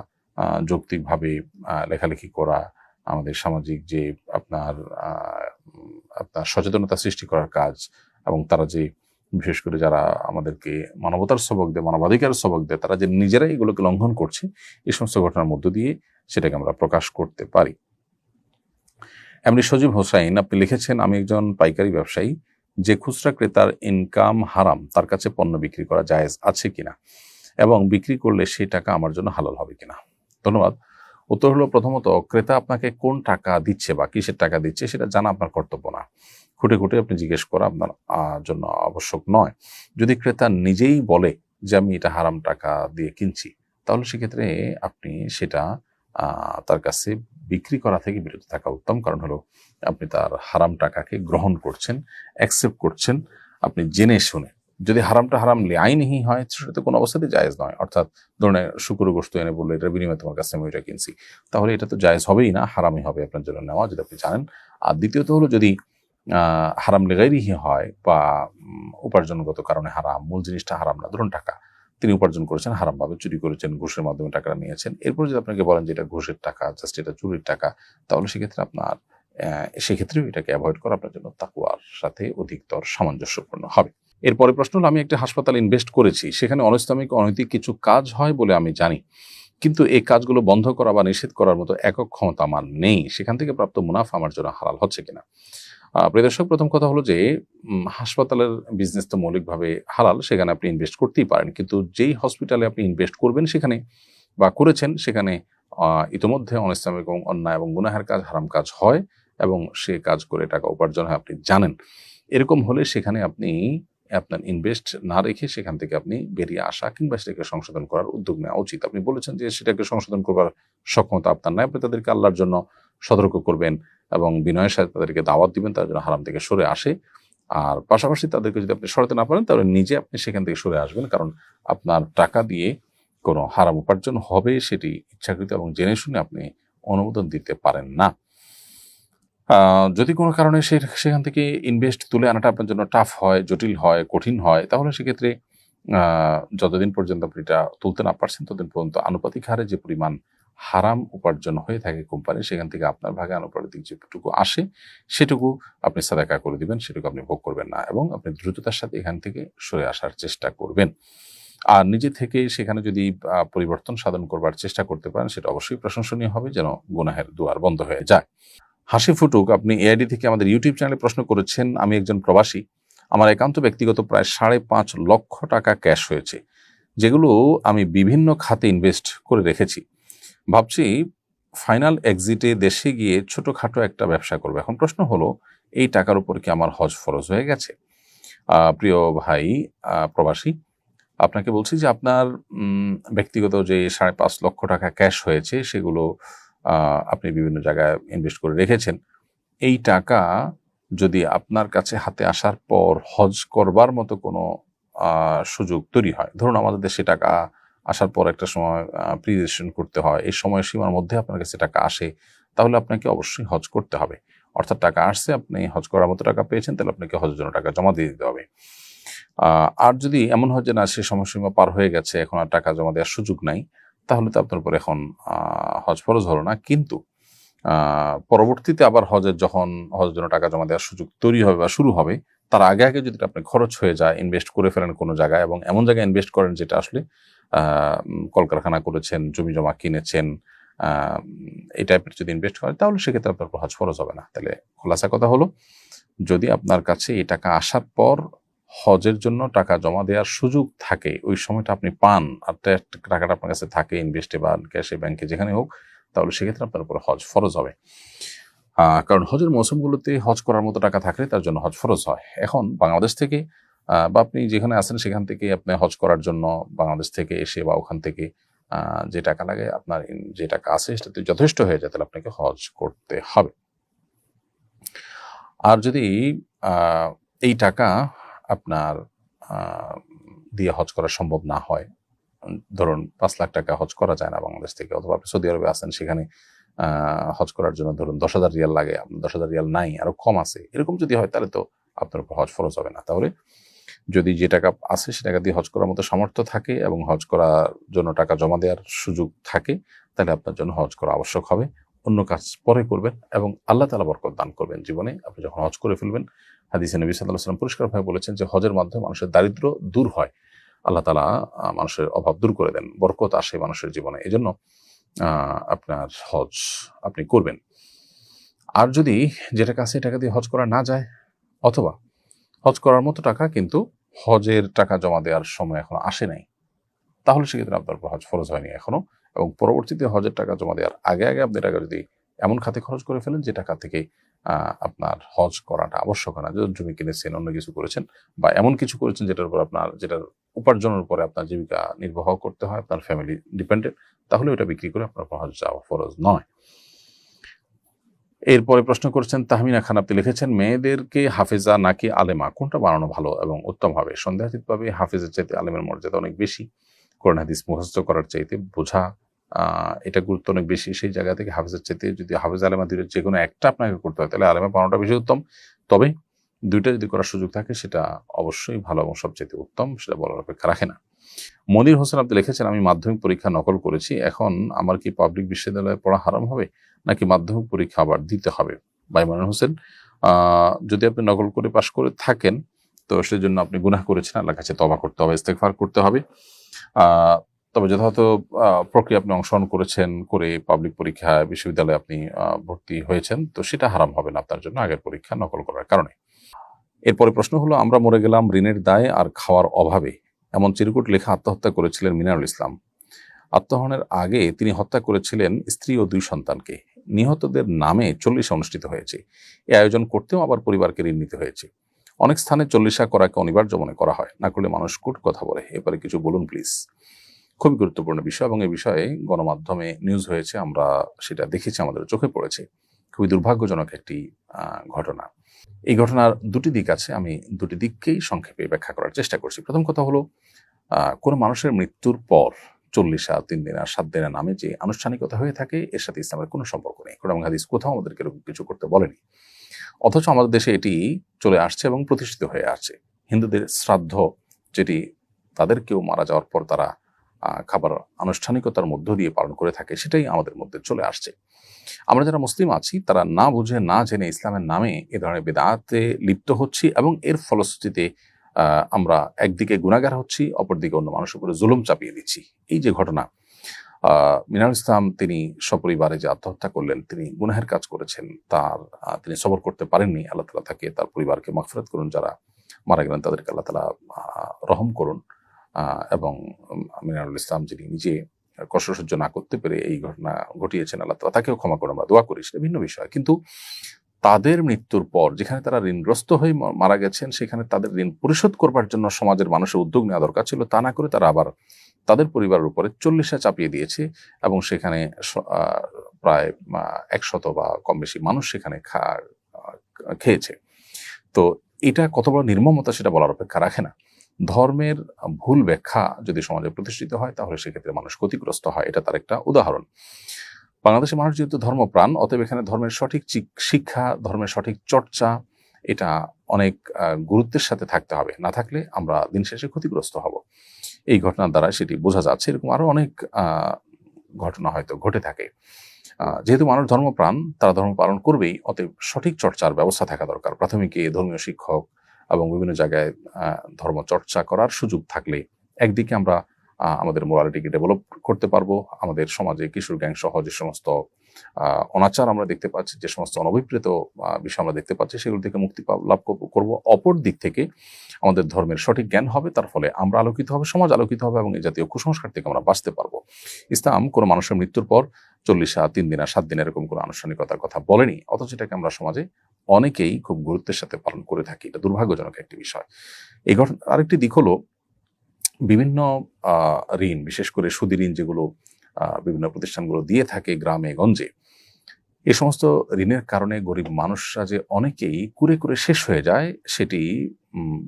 যৌক্তিকভাবে লেখালেখি করা, আমাদের সামাজিক যে আপনার সচেতনতা সৃষ্টি করার কাজ, এবং তারা যে বিশেষ করে যারা আমাদেরকে মানবতার সবক দেয়, মানবাধিকারের সবক দেয়, তারা যে নিজেরাই এগুলোকে লঙ্ঘন করছে, এই সমস্ত ঘটনার মধ্য দিয়ে সেটাকে আমরা প্রকাশ করতে পারি। এমনি সজীব হোসাইন, আপনি লিখেছেন, আমি একজন পাইকারি ব্যবসায়ী, যে খুচরা ক্রেতার ইনকাম হারাম তার কাছে পণ্য বিক্রি করা জায়েজ আছে কিনা, এবং বিক্রি করলে সেই টাকা আমার জন্য হালাল হবে কিনা? ধন্যবাদ। উত্তর হলো, প্রথমত ক্রেতা আপনাকে কোন টাকা দিচ্ছে বা কিসের টাকা দিচ্ছে সেটা জানা আপনার কর্তব্য না। খুঁটে খুঁটে আপনি জিজ্ঞেস করা আপনার জন্য আবশ্যক নয়। যদি ক্রেতা নিজেই বলে যে আমি এটা হারাম টাকা দিয়ে কিনছি, তাহলে সেক্ষেত্রে আপনি সেটা তার কাছে বিক্রি করা থেকে বিরত থাকা উত্তম। কারণ হলো আপনি তার হারাম টাকাকে গ্রহণ করছেন, অ্যাকসেপ্ট করছেন আপনি জেনে শুনে। যদি হারামটা হারাম আইনহি হয় সেটা তো কোনো অবস্থাতেই জায়েজ নয়। অর্থাৎ ধরুন শুকুর গোস্ত এনে বললো এটার বিনিময়ে তোমার কাছে আমি ওইটা কিনছি, তাহলে এটা তো জায়েজ হবেই না, হারামই হবে আপনার জন্য নেওয়া, যদি আপনি জানেন। আর দ্বিতীয়ত হলো, যদি হারাম লেগাইরিহি হয় বা উপার্জনগত কারণে হারাম, মূল জিনিসটা হারাম না, ধরুন টাকা তিনি উপার্জন করেছেন হারামভাবে, চুরি করেছেন, ঘুষের মাধ্যমে টাকাটা নিয়েছেন, এরপর যদি আপনাকে বলেন যে এটা ঘুষের টাকা, জাস্ট এটা চুরির টাকা, তাহলে সেক্ষেত্রে আপনার সেক্ষেত্রেও এটাকে অ্যাভয়েড করা আপনার জন্য তাকওয়ার সাথে অধিকতর সামঞ্জস্যপূর্ণ হবে। এরপরে প্রশ্ন হলো, আমি একটা হাসপাতালে ইনভেস্ট করেছি, সেখানে অনৈসলামিক অনৈতিক কিছু কাজ হয় বলে আমি জানি, কিন্তু এই কাজগুলো বন্ধ করা বা নিষেধ করার মতো একক ক্ষমতা আমার নেই, সেখান থেকে প্রাপ্ত মুনাফা আমার জন্য হালাল হচ্ছে কিনা? প্রিয় দর্শক, প্রথম কথা হলো যে হাসপাতালের বিজনেস তো মৌলিকভাবে হালাল, সেখানে আপনি ইনভেস্ট করতেই পারেন, কিন্তু যেই হসপিটালে আপনি ইনভেস্ট করবেন সেখানে বা করেছেন সেখানে ইতিমধ্যে অনিসলামিক এবং অন্যায় এবং গুনাহের কাজ, হারাম কাজ হয় এবং সে কাজ করে টাকা উপার্জন হয় আপনি জানেন, এরকম হলে সেখানে আপনি আপনার ইনভেস্ট না রেখে সেখান থেকে আপনি বেরিয়ে আসা কিংবা সেটাকে সংশোধন করার উদ্যোগ নেওয়া উচিত। আপনি বলেছেন যে সেটাকে সংশোধন করবার সক্ষমতা আপনার নাই, আপনি তাদেরকে আল্লাহর জন্য সতর্ক করবেন এবং বিনয়ের সাথে তাদেরকে দাওয়াত দিবেন তার জন্য হারাম থেকে সরে আসে। আর পাশাপাশি তাদেরকে যদি আপনি সরাতে না পারেন তাহলে নিজে আপনি সেখান থেকে সরে আসবেন, কারণ আপনার টাকা দিয়ে কোনো হারাম উপার্জন হবে সেটি ইচ্ছাকৃত এবং জেনে শুনে আপনি অনুমোদন দিতে পারেন না। যদি কোনো কারণে সেখান থেকে ইনভেস্ট তুলে আনাটা আপনার জন্য টাফ হয়, জটিল হয়, কঠিন হয়, তাহলে সেক্ষেত্রে যতদিন পর্যন্ত আপনি এটা তুলতে না পারছেন ততদিন পর্যন্ত আনুপাতিক হারে যে পরিমাণ হারাম উপার্জন হয়ে থাকে কোম্পানি, সেখান থেকে আপনার ভাগে আনুপাতিক যেটুকু আসে সেটুকু আপনি সাদাকা করে দিবেন, সেটুকু আপনি ভোগ করবেন না এবং আপনি দ্রুততার সাথে এখান থেকে সরে আসার চেষ্টা করবেন। আর নিজে থেকে সেখানে যদি পরিবর্তন সাধন করবার চেষ্টা করতে পারেন সেটা অবশ্যই প্রশংসনীয় হবে, যেন গুনাহের দুয়ার বন্ধ হয়ে যায়। হাসি ফুটুক, আপনি এআইডি থেকে আমাদের ইউটিউব চ্যানেলে প্রশ্ন করেছেন, আমি একজন প্রবাসী, আমার একান্ত ব্যক্তিগত প্রায় 5.5 লক্ষ টাকা ক্যাশ হয়েছে, যেগুলো আমি বিভিন্ন খাতে ইনভেস্ট করে রেখেছি। ভাবছি ফাইনাল এক্সিটে দেশে গিয়ে ছোটখাটো একটা ব্যবসা করবো। এখন প্রশ্ন হলো, এই টাকার উপর কি আমার হজ ফরজ হয়ে গেছে? প্রিয় ভাই প্রবাসী, আপনাকে বলছি যে আপনার ব্যক্তিগত যে 5.5 লক্ষ টাকা ক্যাশ হয়েছে সেগুলো আপনি বিভিন্ন জায়গায় ইনভেস্ট করে রেখেছেন। এই টাকা যদি আপনার কাছে হাতে আসার পর হজ করবার মতো কোনো সুযোগ তৈরি হয়, ধরুন আমাদের দেশে টাকা আসার পর একটা সময় প্রি রেজিস্ট্রেশন করতে হয়, এই সময়সীমার মধ্যে আপনার কাছে টাকা আসে, তাহলে আপনাকে অবশ্যই হজ করতে হবে। অর্থাৎ টাকা আসছে, আপনি হজ করার মতো টাকা পেয়েছেন, তাহলে আপনাকে হজের জন্য টাকা জমা দিয়ে দিতে হবে। আর যদি এমন হয় যে না, সে সময়সীমা পার হয়ে গেছে, এখন আর টাকা জমা দেওয়ার সুযোগ নাই, তাহলে তো আপনার উপর এখন হজ ফরজ হলো না। কিন্তু পরবর্তীতে আবার যখন হজের জন্য টাকা জমা দেওয়ার সুযোগ তৈরি হবে বা শুরু হবে, তার আগে আগে যদি আপনি খরচ হয়ে যায়, ইনভেস্ট করে ফেলেন কোনো জায়গায় এবং এমন জায়গায় ইনভেস্ট করেন যেটা আসলে কলকারখানা করেছেন, জমি জমা কিনেছেন, এই টাইপের যদি ইনভেস্ট করেন, তাহলে সেক্ষেত্রে আপনার হজ ফরজ হবে না। তাহলে খোলাসা কথা হলো, যদি আপনার কাছে এই টাকা আসার পর হজের জন্য টাকা জমা দেওয়ার সুযোগ থাকে, ওই সময়টা আপনি পান আর টাকাটা আপনার কাছে থাকে ইনভেস্টে বা ক্যাশে, ব্যাংকে, যেখানে হোক, তাহলে সেক্ষেত্রে আপনার উপর হজ ফরজ হবে। কারণ হজের মৌসুমগুলোতে হজ করার মতো টাকা থাকলে তার জন্য হজ ফরজ হয়। এখন বাংলাদেশ থেকে বা আপনি যেখানে আছেন সেখান থেকে আপনি হজ করার জন্য বাংলাদেশ থেকে এসে বা ওখান থেকে যে টাকা লাগে, আপনার যে টাকা আছে সেটাতে যথেষ্ট হয়ে যায়, তাহলে আপনাকে হজ করতে হবে। আর যদি এই টাকা আপনার দিয়ে হজ করা সম্ভব না হয়, ধরুন 5 লাখ টাকা হজ করা যায় না বাংলাদেশ থেকে, অথবা আপনি সৌদি আরবে আছেন, সেখানে হজ করার জন্য ধরুন 10,000 রিয়াল লাগে, 10,000 রিয়াল নাই, আরো কম আছে, এরকম যদি হয় তাহলে তো আপনার উপর হজ ফরজ হবে না। তাহলে যদি যে টাকা আছে সে টাকা দিয়ে হজ করার মতো সামর্থ্য থাকে এবং হজ করার জন্য টাকা জমা দেওয়ার সুযোগ থাকে, তাহলে আপনার জন্য হজ করা আবশ্যক হবে। অন্য কাজ পরে করবেন এবং আল্লাহ তাআলা বরকত দান করবেন জীবনে। আপনি যখন হজ করে ফেলবেন, হাদিসে নবী সাল্লাল্লাহু আলাইহি ওয়াসাল্লাম পরিষ্কারভাবে বলেছেন যে হজের মাধ্যমে মানুষের দারিদ্র্য দূর হয়, আল্লাহ তাআলা মানুষের অভাব দূর করে দেন, বরকত আসে মানুষের জীবনে। এই জন্য আপনার হজ আপনি করবেন। আর যদি যেটা কাছে টাকা দিয়ে হজ করা না যায়, অথবা হজ করার মতো টাকা কিন্তু হজের টাকা জমা দেওয়ার সময় এখনো আসে নাই, তাহলে সেক্ষেত্রে আপনার উপর হজ ফরজ হয়নি এখনো, এবং পরবর্তীতে হজের টাকা জমা দেওয়ার আগে আগে আপনি টাকা যদি এমন খাতে খরচ করে ফেলেন যে টাকা থেকে আপনার হজ করাটা আবশ্যক হয় না, যেমন জমি কিনেছেন, অন্য কিছু করেছেন, বা এমন কিছু করেছেন যেটার উপর যেটার উপার্জনের উপরে আপনার জীবিকা নির্বাহ করতে হয়, আপনার ফ্যামিলি ডিপেন্ডেন্ট, তাহলে ওটা বিক্রি করে আপনার উপর হজ যাওয়া ফরজ নয়। এরপরে প্রশ্ন করেছেন তাহমিনা খান, আপনি লিখেছেন মেয়েদেরকে হাফেজা নাকি আলেমা কোনটা বানানো ভালো এবং উত্তম হবে? সন্দেহাতীতভাবে হাফেজের চাইতে আলেমের মর্যাদা অনেক বেশি। কোরআন হাদিস মুখস্থ করার চাইতে বোঝা এটা গুরুত্ব অনেক বেশি। সেই জায়গা থেকে হাফেজের চাইতে যদি হাফেজ আলেমা দুইয়ের যে কোনো একটা আপনাকে করতে হয়, তাহলে আলেমা বানানোটা বেশি উত্তম। তবে দুইটা যদি করার সুযোগ থাকে সেটা অবশ্যই ভালো এবং সবচেয়ে উত্তম, সেটা বলার অপেক্ষা রাখে না। মনির হোসেন, আপনি লিখেছেন আমি মাধ্যমিক পরীক্ষা নকল করেছি, এখন আমার কি পাবলিক বিশ্ববিদ্যালয়ে পড়া হারাম হবে নাকি মাধ্যমিক পরীক্ষা আবার দিতে হবে? ভাই মনির হোসেন, যদি আপনি নকল করে পাশ করে থাকেন তো সেজন্য আপনি গুনাহ করেছেন, আল্লাহর কাছে তওবা করতে হবে, ইস্তেগফার করতে হবে। তবে যথাযথ প্রক্রিয়া আপনি অংশগ্রহণ করেছেন, করে পাবলিক পরীক্ষা বিশ্ববিদ্যালয়ে আপনি ভর্তি হয়েছেন, তো সেটা হারাম হবে না আপনার জন্য আগের পরীক্ষা নকল করার কারণে। এরপরে প্রশ্ন হলো, আমরা মরে গেলাম ঋণের দায়ে আর খাওয়ার অভাবে, এমন চিরকুট লেখা আত্মহত্যা করেছিলেন মিনারুল ইসলাম। আত্মহননের আগে তিনি হত্যা করেছিলেন স্ত্রী ও 2 সন্তানকে। নিহতদের নামে 40 অনুষ্ঠিত হয়েছে। এই আয়োজন করতেও আবার পরিবারকে ঋণ নিতে হয়েছে। অনেক স্থানে 40 করাকে অনিবার্য মনে করা হয়, না করলে মানুষ কূট কথা বলে। এবারে কিছু বলুন প্লিজ। খুবই গুরুত্বপূর্ণ বিষয়, এবং এই বিষয়ে গণমাধ্যমে নিউজ হয়েছে, আমরা সেটা দেখেছি, আমাদের চোখে পড়েছে। খুবই দুর্ভাগ্যজনক একটি ঘটনা। এই ঘটনার দুটি দিক আছে, আমি দুটি দিককেই সংক্ষেপে ব্যাখ্যা করার চেষ্টা করছি। প্রথম কথা হলো, কোনো মানুষের মৃত্যুর পর 40 3 দিন আর 7 দিনের নামে যে আনুষ্ঠানিকতা হয়ে থাকে, এর সাথে ইসলামের কোনো সম্পর্ক নেই। কোরআন হাদিস কোথাও আমাদেরকে এরকম কিছু করতে বলেনি। অথচ আমাদের দেশে এটি চলে আসছে এবং প্রতিষ্ঠিত হয়ে আসছে। হিন্দুদের শ্রাদ্ধ, যেটি তাদের কেউ মারা যাওয়ার পর তারা খাবার আনুষ্ঠানিকতার মধ্য দিয়ে পালন করে থাকে, সেটাই আমাদের মধ্যে চলে আসছে। আমরা যারা মুসলিম আছি তারা না বুঝে না জেনে ইসলামের নামে এ ধরনের বিদআতে লিপ্ত হচ্ছি, এবং এর ফলশ্রুতিতে আমরা একদিকে গুনাহগার হচ্ছি, অপরদিকে অন্য মানুষের উপরে জুলুম চাপিয়ে দিচ্ছি। এই যে ঘটনা, মিনারুল ইসলাম তিনি সপরিবারে যে আত্মহত্যা করলেন, তিনি গুনাহের কাজ করেছেন, তার তিনি সবর করতে পারেননি। আল্লাহ তাআলা তাকে, তার পরিবারকে মাগফিরাত করুন, যারা মারা গেলেন তাদেরকে আল্লাহ তাআলা রহম করুন, এবং মিনারুল ইসলাম যিনি নিজে কষ্ট সহ্য না করতে পেরে এই ঘটনা ঘটিয়েছেন, আল্লাহ তাআলা তাকেও ক্ষমা করে, আমরা দোয়া করি, সেটা ভিন্ন বিষয়। কিন্তু তাদের মৃত্যুর পর যেখানে তারা ঋণগ্রস্ত হয়ে মারা গেছেন, সেখানে তাদের ঋণ পরিশোধ করবার জন্য সমাজের মানুষের উদ্যোগ নেওয়া দরকার ছিল। তা না করে তারা আবার তাদের পরিবারের উপরে 40 চাপিয়ে দিয়েছে, এবং সেখানে প্রায় 100 বা কম বেশি মানুষ সেখানে খেয়েছে। তো এটা কত বড় নির্মমতা সেটা বলার অপেক্ষা রাখে না। ধর্মের ভুল ব্যাখ্যা যদি সমাজে প্রতিষ্ঠিত হয়, তাহলে সেক্ষেত্রে মানুষ ক্ষতিগ্রস্ত হয়। এটা তার একটা উদাহরণ। বাংলাদেশের মানুষ যেহেতু ধর্মপ্রাণ, অতএব এখানে ধর্মের সঠিক শিক্ষা, ধর্মের সঠিক চর্চা, এটা অনেক গুরুত্বের সাথে থাকতে হবে। না থাকলে আমরা দিন শেষে ক্ষতিগ্রস্ত হব। এই ঘটনার দ্বারা সেটি বোঝা যাচ্ছে। এরকম আরো অনেক ঘটনা হয়তো ঘটে থাকে। যেহেতু মানুষ ধর্মপ্রাণ, তারা ধর্ম পালন করবেই, অতএব সঠিক চর্চার ব্যবস্থা থাকা দরকার। প্রাথমিকে ধর্মীয় শিক্ষক এবং বিভিন্ন জায়গায় ধর্ম চর্চা করার সুযোগ থাকলে একদিকে আমরা আমাদের মোরালিটিকে ডেভেলপ করতে পারবো। আমাদের সমাজে কিশোর গ্যাং সহ যে সমস্ত অনাচার আমরা দেখতে পাচ্ছি, যে সমস্ত অনভিপ্রেত বিষয় আমরা দেখতে পাচ্ছি, সেগুলো থেকে মুক্তি লাভ করব। অপর দিক থেকে আমাদের ধর্মের সঠিক জ্ঞান হবে, তার ফলে আমরা আলোকিত হবে, সমাজ আলোকিত হবে, এবং এই জাতীয় কুসংস্কার থেকে আমরা বাঁচতে পারবো। ইসলাম কোনো মানুষের মৃত্যুর পর 40 3 দিন আর 7 দিন এরকম কোনো আনুষ্ঠানিকতার কথা বলেনি, অথচ এটাকে আমরা সমাজে অনেকেই খুব গুরুত্বের সাথে পালন করে থাকি। এটা দুর্ভাগ্যজনক একটি বিষয়। এই ঘটনা আরেকটি দিক হলো, বিভিন্ন ঋণ, বিশেষ করে সুদী ঋণ যেগুলো বিভিন্ন প্রতিষ্ঠানগুলো দিয়ে থাকে গ্রামে গঞ্জে, এ সমস্ত ঋণের কারণে গরিব মানুষরা যে অনেকেই কুরে কুরে শেষ হয়ে যায়, সেটি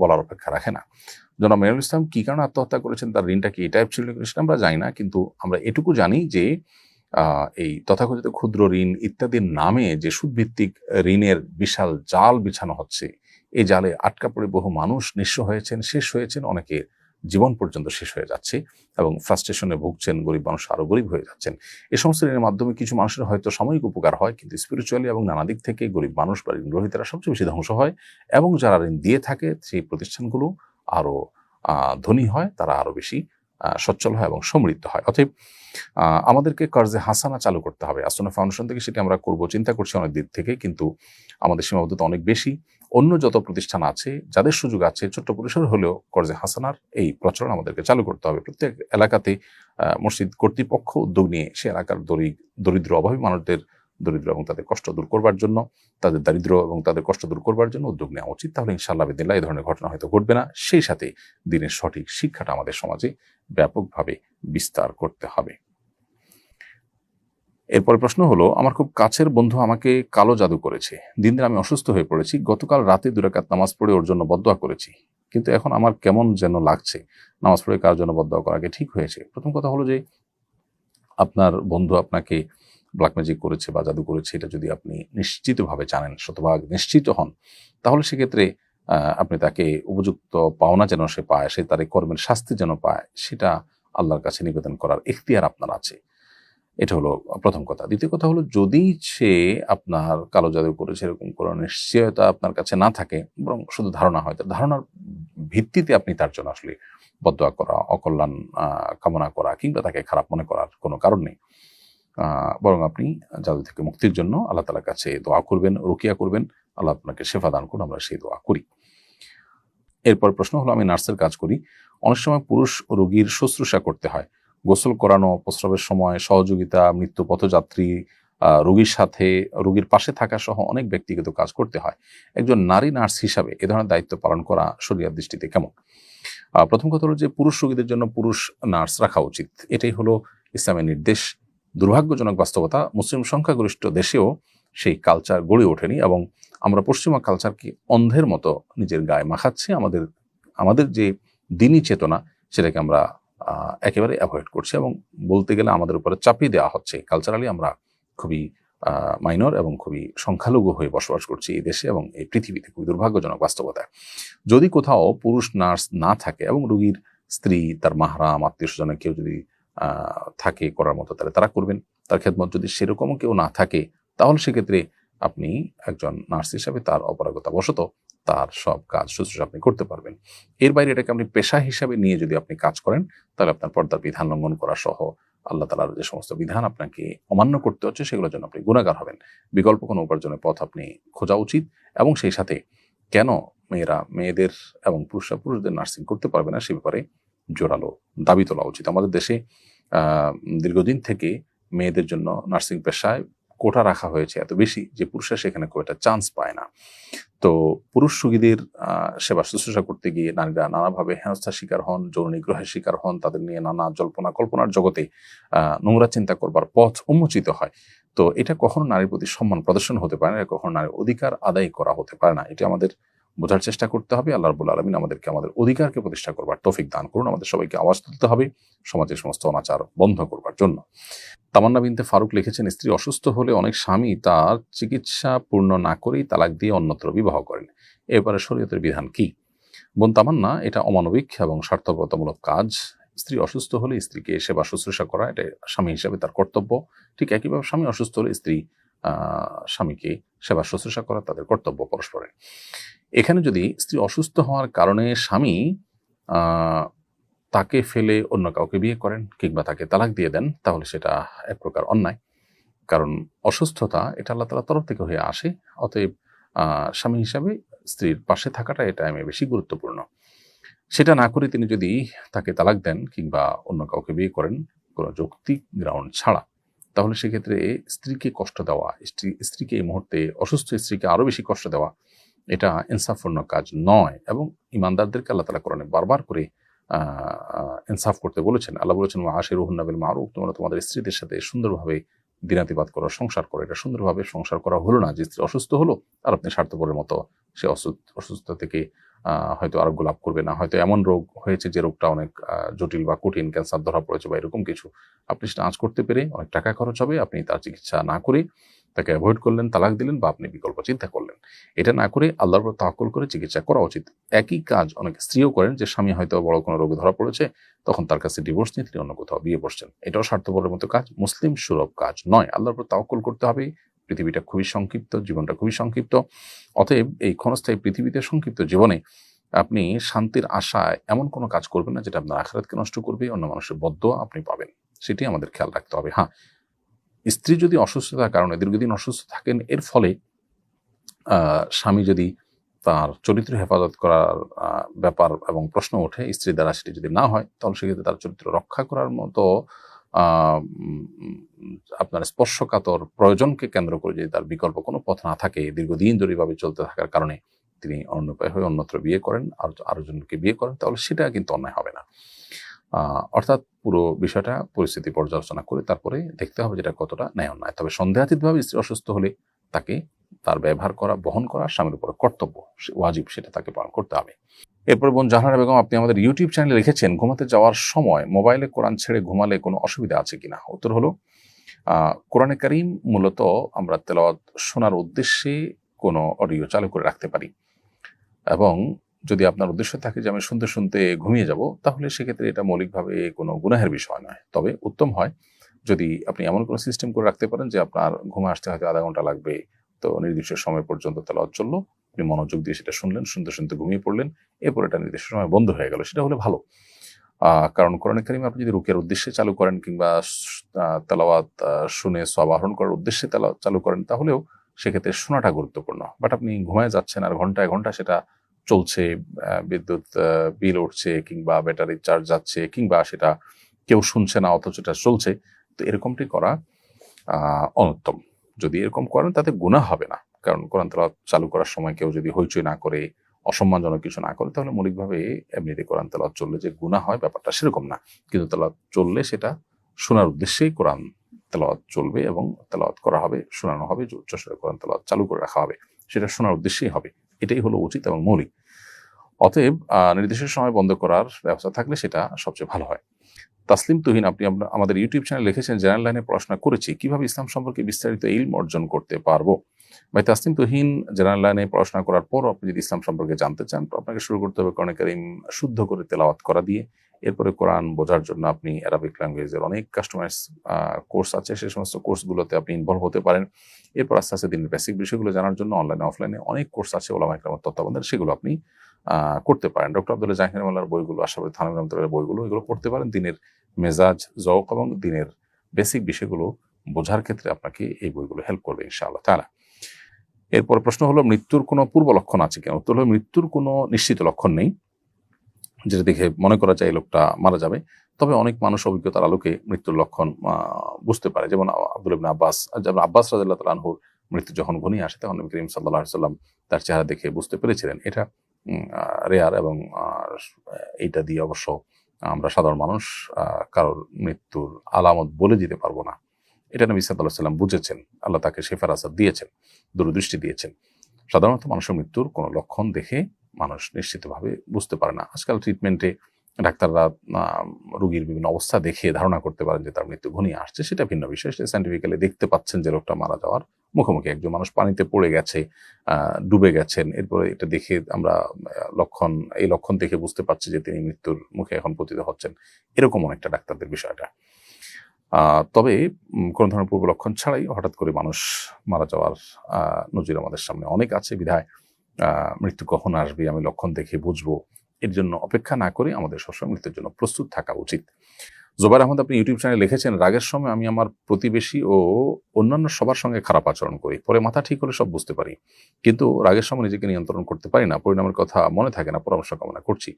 বলার অপেক্ষা রাখে না। জনাব মিনারুল ইসলাম কি কারণে আত্মহত্যা করেছেন, তার ঋণটা কি এই টাইপ ছিল সেটা আমরা জানি না, কিন্তু আমরা এটুকু জানি যে এই তথাকথিত ক্ষুদ্র ঋণ ইত্যাদির নামে যে সুদভিত্তিক ঋণের বিশাল জাল বিছানো হচ্ছে, এই জালে আটকা পড়ে বহু মানুষ নিঃস্ব হয়েছেন, শেষ হয়েছেন, অনেকে জীবন পর্যন্ত শেষ হয়ে যাচ্ছে, এবং ফ্রাস্ট্রেশনে ভুগছেন, গরিব মানুষ আরো গরিব হয়ে যাচ্ছেন। এই সমস্ত ঋণের মাধ্যমে কিছু মানুষের হয়তো সাময়িক উপকার হয়, কিন্তু স্পিরিচুয়ালি এবং নানা দিক থেকে গরিব মানুষ বা ঋণগ্রহীতারা সবচেয়ে বেশি ধ্বংস হয়, এবং যারা ঋণ দিয়ে থাকে সেই প্রতিষ্ঠানগুলো আরো ধনী হয়, তারা আরো বেশি সচ্ছল হয় এবং সমৃদ্ধ হয়। অতএব আমাদেরকে কর্জে হাসানা চালু করতে হবে। আসনা ফাউন্ডেশন থেকে সেটি আমরা করব চিন্তা করছি অনেক দিক থেকে, কিন্তু আমাদের সীমাবদ্ধতা অনেক বেশি। অন্য যত প্রতিষ্ঠান আছে, যাদের সুযোগ আছে, ছোট্ট পরিসর হলেও কর্জে হাসানার এই প্রচলন আমাদেরকে চালু করতে হবে। প্রত্যেক এলাকাতে মসজিদ কর্তৃপক্ষ উদ্যোগ নিয়ে সে এলাকার দরিদ্র অভাবী মানুষদের দরিদ্র এবং তাদের কষ্ট দূর করবার জন্য, তাদের দারিদ্র এবং তাদের কষ্ট দূর করবার জন্য উদ্যোগ নেওয়া উচিত। তাহলে ইনশাআল্লাহ বিদিল্লাহ এই ধরনের ঘটনা হয়তো ঘটবে না। সেই সাথে দিনের সঠিক শিক্ষাটা আমাদের সমাজে ব্যাপকভাবে বিস্তার করতে হবে। এরপরে প্রশ্ন হলো, আমার খুব কাছের বন্ধু আমাকে কালো জাদু করেছে। দিন দিন আমি অসুস্থ হয়ে পড়েছি। গতকাল রাতে 2 রাকাত নামাজ পড়ে ওর জন্য বদদোয়া করেছি, কিন্তু এখন আমার কেমন যেন লাগছে। নামাজ পড়ে কার জন্য বদদোয়া করা আগে ঠিক হয়েছে? প্রথম কথা হলো যে আপনার বন্ধু আপনাকে ব্ল্যাক ম্যাজিক করেছে বা জাদু করেছে, এটা যদি আপনি নিশ্চিতভাবে জানেন, শতভাগ নিশ্চিত হন, তাহলে সেক্ষেত্রে আপনি তাকে উপযুক্ত পাওনা যেন সে পায়, সে তার এই কর্মের শাস্তি যেন পায়, সেটা আল্লাহর কাছে নিবেদন করার ইখতিয়ার আপনার আছে। এটা হলো প্রথম কথা। দ্বিতীয় কথা হলো, যদি সে আপনার কালো জাদু করেছে এরকম কোনো নিশ্চয়তা আপনার কাছে না থাকে, বরং শুধু ধারণা হয়, ধারণার ভিত্তিতে আপনি তার জন্য আসলে বদদোয়া করা, অকল্যাণ কামনা করা কিংবা তাকে খারাপ মনে করার কোনো কারণ নেই। বরং আপনি জাদু থেকে মুক্তির জন্য আল্লাহ তাআলার কাছে দোয়া করবেন, রুকিয়া করবেন, আল্লাহ আপনাকে শেফা দান করুন, আমরা সেই দোয়া করি। এরপর প্রশ্ন হলো, আমি নার্সের কাজ করি। অনেক সময় পুরুষ রোগীর শুশ্রূষা করতে হয়, গোসল করানো, প্রস্রাবের সময় সহযোগিতা, মৃত্যু পথযাত্রী, রোগীর সাথে রোগীর পাশে থাকা সহ অনেক ব্যক্তিগত কাজ করতে হয়। একজন নারী নার্স হিসাবে এ ধরনের দায়িত্ব পালন করা শরীয়তের দৃষ্টিতে কেমন? প্রথম কথা হলো যে পুরুষ রোগীদের জন্য পুরুষ নার্স রাখা উচিত, এটাই হলো ইসলামের নির্দেশ। দুর্ভাগ্যজনক বাস্তবতা, মুসলিম সংখ্যাগরিষ্ঠ দেশেও সেই কালচার গড়ে ওঠেনি এবং আমরা পশ্চিমা কালচারকে অন্ধের মতো নিজের গায়ে মাখাচ্ছি। আমাদের যে দিনী চেতনা, সেটাকে আমরা একেবারে অ্যাভয়েড করছি এবং বলতে গেলে আমাদের উপরে চাপিয়ে দেওয়া হচ্ছে। কালচারালি আমরা খুবই মাইনর এবং খুবই সংখ্যালঘু হয়ে বসবাস করছি এই দেশে এবং এই পৃথিবীতে। খুবই দুর্ভাগ্যজনক বাস্তবতা। যদি কোথাও পুরুষ নার্স না থাকে এবং রোগীর স্ত্রী, তার মাহরাম, আত্মীয় স্বজনের কেউ যদি থাকে করার মতো, তাহলে তারা করবেন তার খেদমত। যদি সেরকমও কেউ না থাকে, তাহলে সেক্ষেত্রে আপনি একজন নার্স হিসাবে তার অপারগতা বশত তার সব কাজ শুশ্রূষা আপনি করতে পারবেন। এর বাইরে এটাকে আপনি পেশা হিসাবে নিয়ে যদি আপনি কাজ করেন, তাহলে আপনার পর্দার বিধান লঙ্ঘন করা সহ আল্লাহ তাআলার যে সমস্ত বিধান আপনাকে অমান্য করতে হচ্ছে, সেগুলোর জন্য আপনি গুনাহগার হবেন। বিকল্প কোনো উপার্জনের পথ আপনি খোঁজা উচিত এবং সেই সাথে কেন মেয়েরা মেয়েদের এবং পুরুষরা পুরুষদের নার্সিং করতে পারবে না, সে ব্যাপারে জোরালো দাবি তোলা উচিত। আমাদের দেশে দীর্ঘদিন থেকে মেয়েদের জন্য নার্সিং পেশায় কোটা রাখা হয়েছে এত বেশি যে পুরুষরা সেখানে খুব একটা চান্স পায় না। তো পুরুষ রোগীদের সেবা শুশ্রূষা করতে গিয়ে নারীরা নানাভাবে হেনস্থার শিকার হন, যৌন নিগ্রহের শিকার হন, তাদের নিয়ে নানা জল্পনা কল্পনার জগতে নোংরা চিন্তা করবার পথ উন্মোচিত হয়। তো এটা কখনো নারীর প্রতি সম্মান প্রদর্শন হতে পারে না, কখনো নারীর অধিকার আদায় করা হতে পারে না। এটা আমাদের বোঝার চেষ্টা করতে হবে। আল্লাহ রাব্বুল আলামিন আমাদেরকে আমাদের অধিকারকে প্রতিষ্ঠা করবার তৌফিক দান করুন। আমাদের সবাইকে আওয়াজ তুলতে হবে সমাজের সমস্ত অনাচার বন্ধ করবার জন্য। তামান্না বিনতে ফারুক লিখেছেন, স্ত্রী অসুস্থ হলে অনেক স্বামী তার চিকিৎসা পূর্ণ না করেই তালাক দিয়ে অন্যত্র বিবাহ করেন। এবারে শরীয়তের বিধান কি? বোন তামান্না, এটা অমানবিক এবং স্বার্থপরতামূলক কাজ। স্ত্রী অসুস্থ হলে স্ত্রীকে সেবা শুশ্রূষা করা, এটা স্বামী হিসেবে তার কর্তব্য। ঠিক একইভাবে স্বামী অসুস্থ হলে স্ত্রী স্বামীকে সেবা শুশ্রূষা করা তাদের কর্তব্য পরস্পরের। এখানে যদি স্ত্রী অসুস্থ হওয়ার কারণে স্বামী তাকে ফেলে অন্য কাউকে বিয়ে করেন কিংবা তাকে তালাক দিয়ে দেন, তাহলে সেটা এক প্রকার অন্যায়। কারণ অসুস্থতা এটা আল্লাহ তাআলার তরফ থেকে হয়ে আসে। অতএব স্বামী হিসাবে স্ত্রীর পাশে থাকাটা এটা আমি বেশি গুরুত্বপূর্ণ। সেটা না করে তিনি যদি তাকে তালাক দেন কিংবা অন্য কাউকে বিয়ে করেন কোনো যৌক্তিক গ্রাউন্ড ছাড়া, তাহলে সেক্ষেত্রে স্ত্রীকে কষ্ট দেওয়া, স্ত্রীকে এই মুহূর্তে অসুস্থ স্ত্রীকে আরো বেশি কষ্ট দেওয়া, এটা ইনসাফপূর্ণ কাজ নয়। এবং ইমানদারদেরকে আল্লাহ তাআলা কোরআনে বারবার করে ইনসাফ করতে বলেছেন। আল্লাহ বলেছেন, ওয়াশিরুহুন্না বিল মারুফ, তোমরা তোমাদের স্ত্রীদের সাথে সুন্দরভাবে দিনাতিপাত করো, সংসার করো। এটা সুন্দরভাবে সংসার করা হলো না যে স্ত্রী অসুস্থ হলো আর আপনি স্বার্থপরের মতো সে অসুস্থতা থেকে হয়তো আরোগ্য লাভ করবে না, হয়তো এমন রোগ হয়েছে যে রোগটা অনেক জটিল বা কঠিন, ক্যান্সার ধরা পড়েছে বা এরকম কিছু, আপনি সেটা আঁচ করতে পেরে অনেক টাকা খরচ হবে, আপনি তার চিকিৎসা না করে তাকে অ্যাভয়েড করলেন, তালাক দিলেন বা আপনি বিকল্প চিন্তা করলেন। এটা না করে আল্লাহর উপর তাওয়াক্কুল করে চিকিৎসা করা উচিত। একই কাজ অনেক স্ত্রীও করেন, যে স্বামী হয়তো বড় কোনো রোগে ধরা পড়েছে, তখন তার কাছে ডিভোর্স নিয়ে তিনি অন্য কোথাও বিয়ে বসছেন। এটাও স্বার্থপরের মতো কাজ, মুসলিম সুলভ কাজ নয়। আল্লাহর উপর তাওয়াক্কুল করতে হবে। পৃথিবীটা খুবই সংক্ষিপ্ত, জীবনটা খুবই সংক্ষিপ্ত। অতএব এই ক্ষণস্থায়ী পৃথিবীতে সংক্ষিপ্ত জীবনে আপনি শান্তির আশায় এমন কোনো কাজ করবেন না যেটা আপনার আখিরাতকে নষ্ট করবে, অন্য মানুষের বদদোয়া আপনি পাবেন। সেটি আমাদের খেয়াল রাখতে হবে। হ্যাঁ, স্ত্রী যদি অসুস্থতার কারণে দীর্ঘদিন অসুস্থ থাকেন, এর ফলে স্বামী যদি তার চরিত্র হেফাজত করার ব্যাপার এবং প্রশ্ন ওঠে, স্ত্রী দ্বারা সেটি যদি না হয়, তাহলে সেক্ষেত্রে তার চরিত্র রক্ষা করার মতো আপনার স্পর্শকাতর প্রয়োজনকে কেন্দ্র করে যদি তার বিকল্প কোনো পথ না থাকে, দীর্ঘদিন ধরে এভাবে চলতে থাকার কারণে তিনি অন্যপায় হয়ে অন্যত্র বিয়ে করেন, আর আরো জনকে বিয়ে করেন, তাহলে সেটা কিন্তু অন্যায় হবে না। অর্থাৎ পুরো বিষয়টা পরিস্থিতি পর্যালোচনা করে তারপরে দেখতে হবে যেটা কতটা ন্যায় অন্যায়। তবে সন্দেহাতীতভাবে স্ত্রী অসুস্থ হলে তাকে তার ব্যবহার করা, বহন করা স্বামীর উপরে কর্তব্য, ওয়াজিব, সেটা তাকে পালন করতে হবে। এরপর বোন জাহানারা বেগম, আপনি আমাদের ইউটিউব চ্যানেলে লিখেছেন, ঘুমাতে যাওয়ার সময় মোবাইলে কোরআন ছেড়ে ঘুমালে কোনো অসুবিধা আছে কিনা? উত্তর হলো, কোরআনে কারীম মূলত আমরা তেলাওয়াত শোনার উদ্দেশ্যে কোনো অডিও চালু করে রাখতে পারি, এবং যদি আপনার উদ্দেশ্য থাকে যে আমি শুনতে শুনতে ঘুমিয়ে যাব, তাহলে সেক্ষেত্রে এটা মৌলিকভাবে কোনো গুনাহের বিষয় নয়। তবে উত্তম হয় যদি আপনি এমন কোনো সিস্টেম করে রাখতে পারেন যে আপনার ঘুমে আসতে হয়তো আধা ঘন্টা লাগবে, তো নির্দিষ্ট সময় পর্যন্ত তেলাওয়াত চললো, আপনি মনোযোগ দিয়ে সেটা শুনলেন, শুনতে শুনতে ঘুমিয়ে পড়লেন, এরপর এটা নির্দিষ্ট সময় বন্ধ হয়ে গেল, সেটা হলে ভালো। কারণ কোরআনে কারীম আপনি যদি রুকিয়ার উদ্দেশ্যে চালু করেন কিংবা তেলাওয়াত শুনে সওয়াব আহরণ করার উদ্দেশ্যে তেলাওয়াত চালু করেন, তাহলেও সেক্ষেত্রে শোনাটা গুরুত্বপূর্ণ। বাট আপনি ঘুমায় যাচ্ছেন আর ঘন্টায় ঘন্টা সেটা চলছে, বিদ্যুৎ বিল উঠছে কিংবা ব্যাটারি চার্জ যাচ্ছে কিংবা সেটা কেউ শুনছে না অথচ এটা চলছে, তো এরকমটি করা অনুত্তম। যদি এরকম করেন তাতে গুনাহ হবে না, কারণ কোরআন তেলাওয়াত চালু করার সময় কেউ যদি হইচই না করে, অসম্মানজনক কিছু না করে, তাহলে মৌলিকভাবে এমনিতে কোরআন তেলাওয়াত চললে যে গুনাহ হয় ব্যাপারটা সেরকম না। কিন্তু তেলাওয়াত চললে সেটা শোনার উদ্দেশ্যেই কোরআন তেলাওয়াত চলবে এবং তেলাওয়াত করা হবে, শোনানো হবে, উচ্চস্বরে কোরআন তেলাওয়াত চালু করে রাখা হবে, সেটা শোনার উদ্দেশ্যেই হবে। এটাই হলো উচিত এবং মৌলিক। অতএব নির্দিষ্ট সময় বন্ধ করার ব্যবস্থা থাকলে সেটা সবচেয়ে ভালো হয়। তাসলিম তুহিন, আপনি আমাদের ইউটিউব চ্যানেলে লিখেছেন, জেনারেল লাইনে পড়াশোনা করেছি, কিভাবে ইসলাম সম্পর্কে বিস্তারিত ইলম অর্জন করতে পারবো? ভাই তাসলিম তুহিন, জেনারেল লাইনে পড়াশোনা করার পর আপনি যদি ইসলাম সম্পর্কে জানতে চান, তো আপনাকে শুরু করতে হবে কোরআন কারীম শুদ্ধ করে তেলাওয়াত করা দিয়ে। এরপরে কোরআন বোঝার জন্য আপনি অ্যারাবিক ল্যাঙ্গুয়েজের অনেক কাস্টমাইজ কোর্স আছে, সেই সমস্ত কোর্সগুলোতে আপনি ইনভলভ হতে পারেন। এরপর আস্তে আস্তে দিনের বেসিক বিষয়গুলো জানার জন্য অনলাইনে অফলাইনে অনেক কোর্স আছে ওলামা ইকরামের তত্ত্বাবধানে, সেগুলো আপনি করতে পারেন। ডক্টর আব্দুল্লাহ জাহির মোল্লার বইগুলো, আশরাফুল থানভী রহমাতুল্লাহের বইগুলো, এগুলো পড়তে পারেন। দিনের মেজাজ, জওক এবং দিনের বেসিক বিষয়গুলো বোঝার ক্ষেত্রে আপনাকে এই বইগুলো হেল্প করবে ইনশাআল্লাহ তাআলা। এরপর প্রশ্ন হলো, মৃত্যুর কোনো পূর্ব লক্ষণ আছে কিনা? উত্তর হলো, মৃত্যুর কোনো নিশ্চিত লক্ষণ নেই যেটা দেখে মনে করা যায় এই লোকটা মারা যাবে। তবে অনেক মানুষ অভিজ্ঞতার আলোকে মৃত্যুর লক্ষণ বুঝতে পারে। যেমন আব্দুল্লাহ ইবনে আব্বাস রাদিয়াল্লাহু তাআলা আনহুর মৃত্যু যখন ঘনিয়ে আসে, তখন নবী করিম সাল্লাল্লাহু আলাইহি ওয়াসাল্লাম তার চেহারা দেখে বুঝতে পেরেছিলেন। এটা রেয়ার, এবং এইটা দিয়ে অবশ্য আমরা সাধারণ মানুষ কারোর মৃত্যুর আলামত বলে দিতে পারবো না। এটা নবী সাল্লাল্লাহু আলাইহি ওয়াসাল্লাম বুঝেছেন, আল্লাহ তাকে শেফার আসাদ দিয়েছেন, দূরদৃষ্টি দিয়েছেন। সাধারণত মানুষের মৃত্যুর কোনো লক্ষণ দেখে মানুষ নিশ্চিতভাবে বুঝতে পারে না। আজকাল ট্রিটমেন্টে ডাক্তাররা রোগীর বিভিন্ন অবস্থা দেখে ধারণা করতে পারেন যে তার মৃত্যু ঘনিয়ে আসছে, সেটা ভিন্ন বিষয়। সেটা সায়েন্টিফিক্যালি দেখতে পাচ্ছেন যে লোকটা মারা যাওয়ার মুখোমুখি। একজন মানুষ পানিতে পড়ে গেছে, ডুবে গেছেন, এরপরে এটা দেখে আমরা এই লক্ষণ দেখে বুঝতে পারছি যে তিনি মৃত্যুর মুখে এখন পতিত হচ্ছেন, এরকম অনেকটা ডাক্তারদের বিষয়টা। তবে কোনো ধরনের পূর্ব লক্ষণ ছাড়াই হঠাৎ করে মানুষ মারা যাওয়ার নজির আমাদের সামনে অনেক আছে। বিধায় মৃত্যু কখন আসবে আমি লক্ষণ দেখে বুঝবো, এর জন্য অপেক্ষা না করে আমাদের সবসময় মৃত্যুর জন্য প্রস্তুত থাকা উচিত। জোবাইর আহমদ, আপনি ইউটিউব চ্যানেলে লিখেছেন, রাগের সময় আমি আমার প্রতিবেশী ও অন্যান্য সবার সঙ্গে খারাপ আচরণ করি, পরে মাথা ঠিক হলে সব বুঝতে পারি, কিন্তু রাগের সময় নিজেকে নিয়ন্ত্রণ করতে পারি না, পরিণামের কথা মনে থাকে না, পরামর্শ কামনা করছি।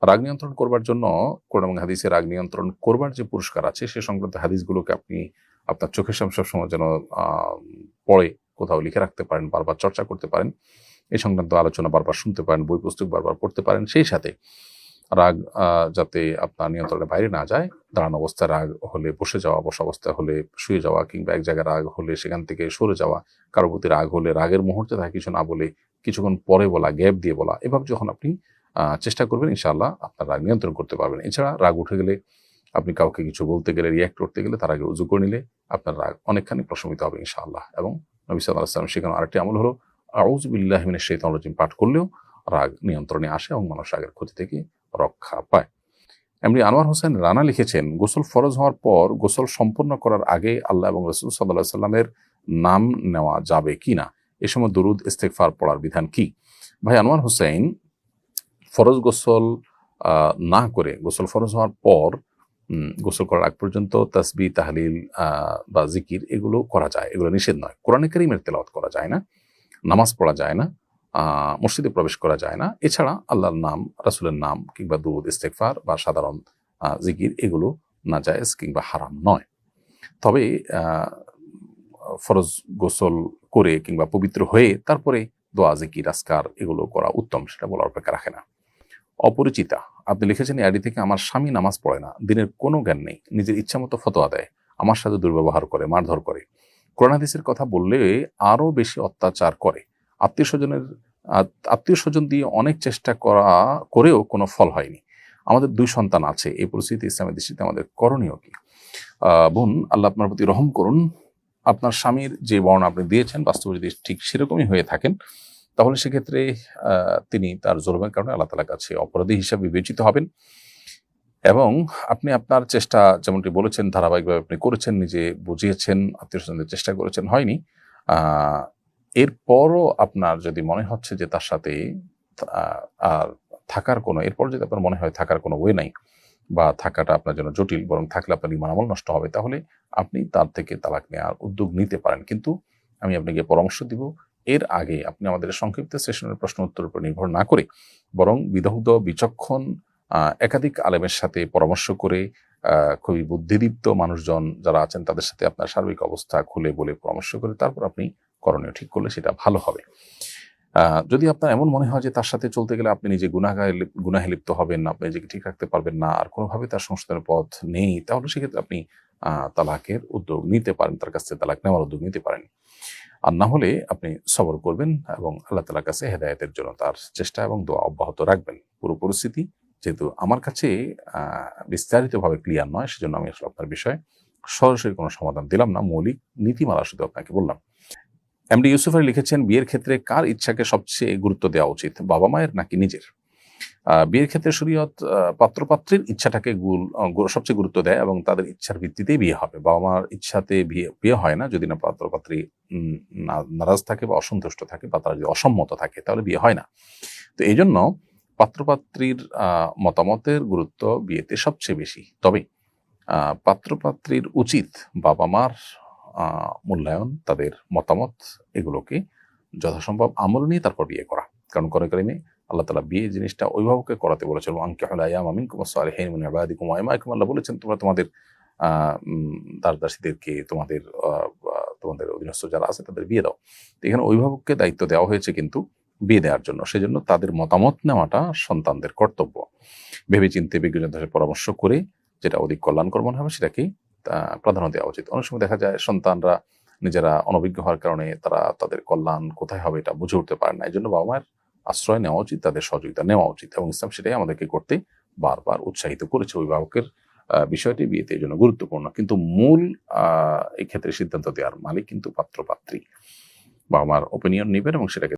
রাগ নিয়ন্ত্রণ করবার জন্য কোরআন এবং হাদিসে রাগ নিয়ন্ত্রণ করবার যে পুরস্কার আছে, সে সংক্রান্ত হাদিসগুলোকে আপনি আপনার চোখের সামনে সবসময় যেন পড়ে কোথাও লিখে রাখতে পারেন, বারবার চর্চা করতে পারেন, এই সংক্রান্ত আলোচনা বারবার শুনতে পারেন, বই পুস্তক বারবার পড়তে পারেন। সেই সাথে রাগ যাতে আপনার নিয়ন্ত্রণের বাইরে না যায়, দাঁড়ানো অবস্থায় রাগ হলে বসে যাওয়া, বসা অবস্থায় হলে শুয়ে যাওয়া, কিংবা এক জায়গায় রাগ হলে সেখান থেকে সরে যাওয়া, কারো প্রতি রাগ হলে রাগের মুহূর্তে তাকে কিছু না বলে কিছুক্ষণ পরে বলা, গ্যাপ দিয়ে বলা, এভাবে যখন আপনি চেষ্টা করবেন, ইনশাআল্লাহ আপনার রাগ নিয়ন্ত্রণ করতে পারবেন। এছাড়া রাগ উঠে গেলে আপনি কাউকে কিছু বলতে গেলে, রিয়াক্ট করতে গেলে তার আগে উযু করে নিলে আপনার রাগ অনেকখানি প্রশমিত হবে ইনশাআল্লাহ। এবং নবী সাল্লাল্লাহু আলাইহি ওয়াসাল্লাম শেখানো আরেকটি আমল হলো আউযু বিল্লাহি মিনাশ শাইতানির রাজিম পাঠ করলেও রাগ নিয়ন্ত্রণে আসে এবং মানুষ রাগের ক্ষতি থেকে রক্ষা পায়। এমনি আনোয়ার হোসেন রানা লিখেছেন, গোসল ফরজ হওয়ার পর গোসল সম্পন্ন করার আগে আল্লাহ এবং রাসূল সাল্লাল্লাহু আলাইহি সাল্লামের নাম নেওয়া যাবে কিনা? এ সময় দুরূদ ইস্তেগফার পড়ার বিধান কি? ভাই আনোয়ার হোসেন, ফরজ গোসল না করে গোসল ফরজ হওয়ার পর গোসল করার আগ পর্যন্ত তাসবিহ, তাহলিল বা জিকির এগুলো করা যায়, এগুলো নিষেধ নয়। কোরআনে কারীমের তেলাওয়াত করা যায় না, নামাজ পড়া যায় না, মসজিদে প্রবেশ করা যায় না। এছাড়া আল্লাহর নাম, রাসূলের নাম কিংবা দুরূদ, ইস্তেগফার বা সাধারণ জিকির এগুলো নাজায়েজ কিংবা হারাম নয়। তবে ফরজ গোসল করে কিংবা পবিত্র হয়ে তারপরে দোয়া, জিকির, আজকার এগুলো করা উত্তম, সেটা বলার অপেক্ষা রাখে না। অপরিচিতা, আপনি লিখেছেন এই আইডি থেকে, আমার স্বামী নামাজ পড়ে না, দিনের কোনো জ্ঞান নেই, নিজের ইচ্ছা মতো ফতোয়া দেয়, আমার সাথে দুর্ব্যবহার করে, মারধর করে, কোরআন হাদিসের কথা বললে আরো বেশি অত্যাচার করে, আত্মীয় স্বজন দিয়ে অনেক চেষ্টা করেও কোনো ফল হয়নি, আমাদের 2 সন্তান আছে, এই পরিস্থিতি ইসলামের দৃষ্টিতে আমাদের করণীয় কি? বোন, আল্লাহ আপনার প্রতি রহম করুন। আপনার স্বামীর যে বর্ণনা আপনি দিয়েছেন, বাস্তবে যদি ঠিক সেরকমই হয়ে থাকেন, তাহলে সেক্ষেত্রে তিনি তার জুলুমের কারণে আল্লাহ তাআলার কাছে অপরাধী হিসাবে বিবেচিত হবেন। এবং আপনি আপনার চেষ্টা যেমনটি বলেছেন ধারাবাহিকভাবে আপনি করেছেন, নিজে বুঝিয়েছেন, আত্মীয় স্বজনদের চেষ্টা করেছেন, হয়নি। এরপরও আপনার যদি মনে হচ্ছে যে তার সাথে আর থাকার কোনো, এরপর যদি আপনার মনে হয় থাকার কোনো ওয়ে নাই বা থাকাটা আপনার জন্য জটিল, বরং থাকলে আপনার ঈমান আমল নষ্ট হবে, তাহলে আপনি তার থেকে তালাক নেওয়ার উদ্যোগ নিতে পারেন। কিন্তু আমি আপনাকে পরামর্শ দিব, এর আগে আপনি আমাদের সংক্ষিপ্ত সেশনের প্রশ্ন উত্তরের উপর নির্ভর না করে বরং বিদগ্ধ, বিচক্ষণ একাধিক আলেমের সাথে পরামর্শ করে, খুবই বুদ্ধিদীপ্ত মানুষজন যারা আছেন তাদের সাথে আপনার সার্বিক অবস্থা খুলে বলে পরামর্শ করে তারপর আপনি করণীয় ঠিক করলে সেটা ভালো হবে। যদি আপনার এমন মনে হয় যে তার সাথে চলতে গেলে আপনি নিজে গুনাহে লিপ্ত হবেন, আপনি নিজেকে ঠিক রাখতে পারবেন না, আর কোনোভাবে তার সংশোধনের পথ নেই, তাহলে সেক্ষেত্রে আপনি তালাকের উদ্যোগ নিতে পারেন, তার কাছ থেকে তালাক নেওয়ার উদ্যোগ নিতে পারেন। আর না হলে আপনি সবর করবেন এবং আল্লাহ তাআলার কাছে হেদায়েতের জন্য তার চেষ্টা এবং দোয়া অব্যাহত রাখবেন। পুরো পরিস্থিতি যেহেতু আমার কাছে বিস্তারিতভাবে ক্লিয়ার নয়, সেজন্য আমি আসলে আপনার বিষয়ে সরাসরি কোনো সমাধান দিলাম না, মৌলিক নীতিমালা শুধু আপনাকে বললাম। এমডি ইউসুফ আলী লিখেছেন, বিয়ের ক্ষেত্রে কার ইচ্ছাকে সবচেয়ে গুরুত্ব দেওয়া উচিত, বাবা মায়ের নাকি নিজের? বিয়ের ক্ষেত্রে শরীয়ত পাত্রপাত্রীর ইচ্ছাটাকে সবচেয়ে গুরুত্ব দেয় এবং তাদের ইচ্ছার ভিত্তিতেই বিয়ে হবে। বাবা মার ইচ্ছাতে বিয়ে হয় না, যদি না পাত্রপাত্রী নারাজ থাকে বা অসন্তুষ্ট থাকে বা তারা যদি অসম্মত থাকে তাহলে বিয়ে হয় না। তো এই জন্য পাত্রপাত্রীর মতামতের গুরুত্ব বিয়েতে সবচেয়ে বেশি। তবে পাত্রপাত্রীর উচিত বাবা মার মূল্যায়ন, তাদের মতামত এগুলোকে যথাসম্ভব আমল নিয়ে তারপর বিয়ে করা। কারণ কোরআন কারীমে আল্লাহ তাআলা বিয়ে জিনিসটা অভিভাবককে করাতে বলেছেন, আনকিহুল আয়ামা মিনকুম ওয়াস-সালিহিন মিন ইবাদিকুম ওয়া ইমাইকুম। আল্লাহ বলেছেন তোমরা তোমাদের দাস-দাসীদেরকে, তোমাদের অধীনস্থ যারা আছে তাদের বিয়ে দাও। তো এখানে অভিভাবককে দায়িত্ব দেওয়া হয়েছে কিন্তু বিয়ে দেওয়ার জন্য, সেজন্য তাদের মতামত নেওয়াটা সন্তানদের কর্তব্য। ভেবেচিন্তে বিজ্ঞজনদের সাথে পরামর্শ করে যেটা অধিক কল্যাণকর মনে হবে সেটাকেই প্রাধান্য দেওয়া উচিত। অনেক সময় দেখা যায় সন্তানরা নিজেরা অনভিজ্ঞ হওয়ার কারণে তারা তাদের কল্যাণ কোথায় হবে এটা বুঝে উঠতে পারে না। এই জন্য বাবা মায়ের আশ্রয় নেওয়া উচিত, তাদের সহযোগিতা নেওয়া উচিত এবং ইসলাম সেটাই আমাদেরকে করতে বারবার উৎসাহিত করেছে। অভিভাবকের বিষয়টি বিয়েতে এই জন্য গুরুত্বপূর্ণ, কিন্তু মূল এই ক্ষেত্রে সিদ্ধান্ত দেওয়ার মালিক কিন্তু পাত্রপাত্রী। বাবা মার ওপিনিয়ন নেবেন এবং সেটাকে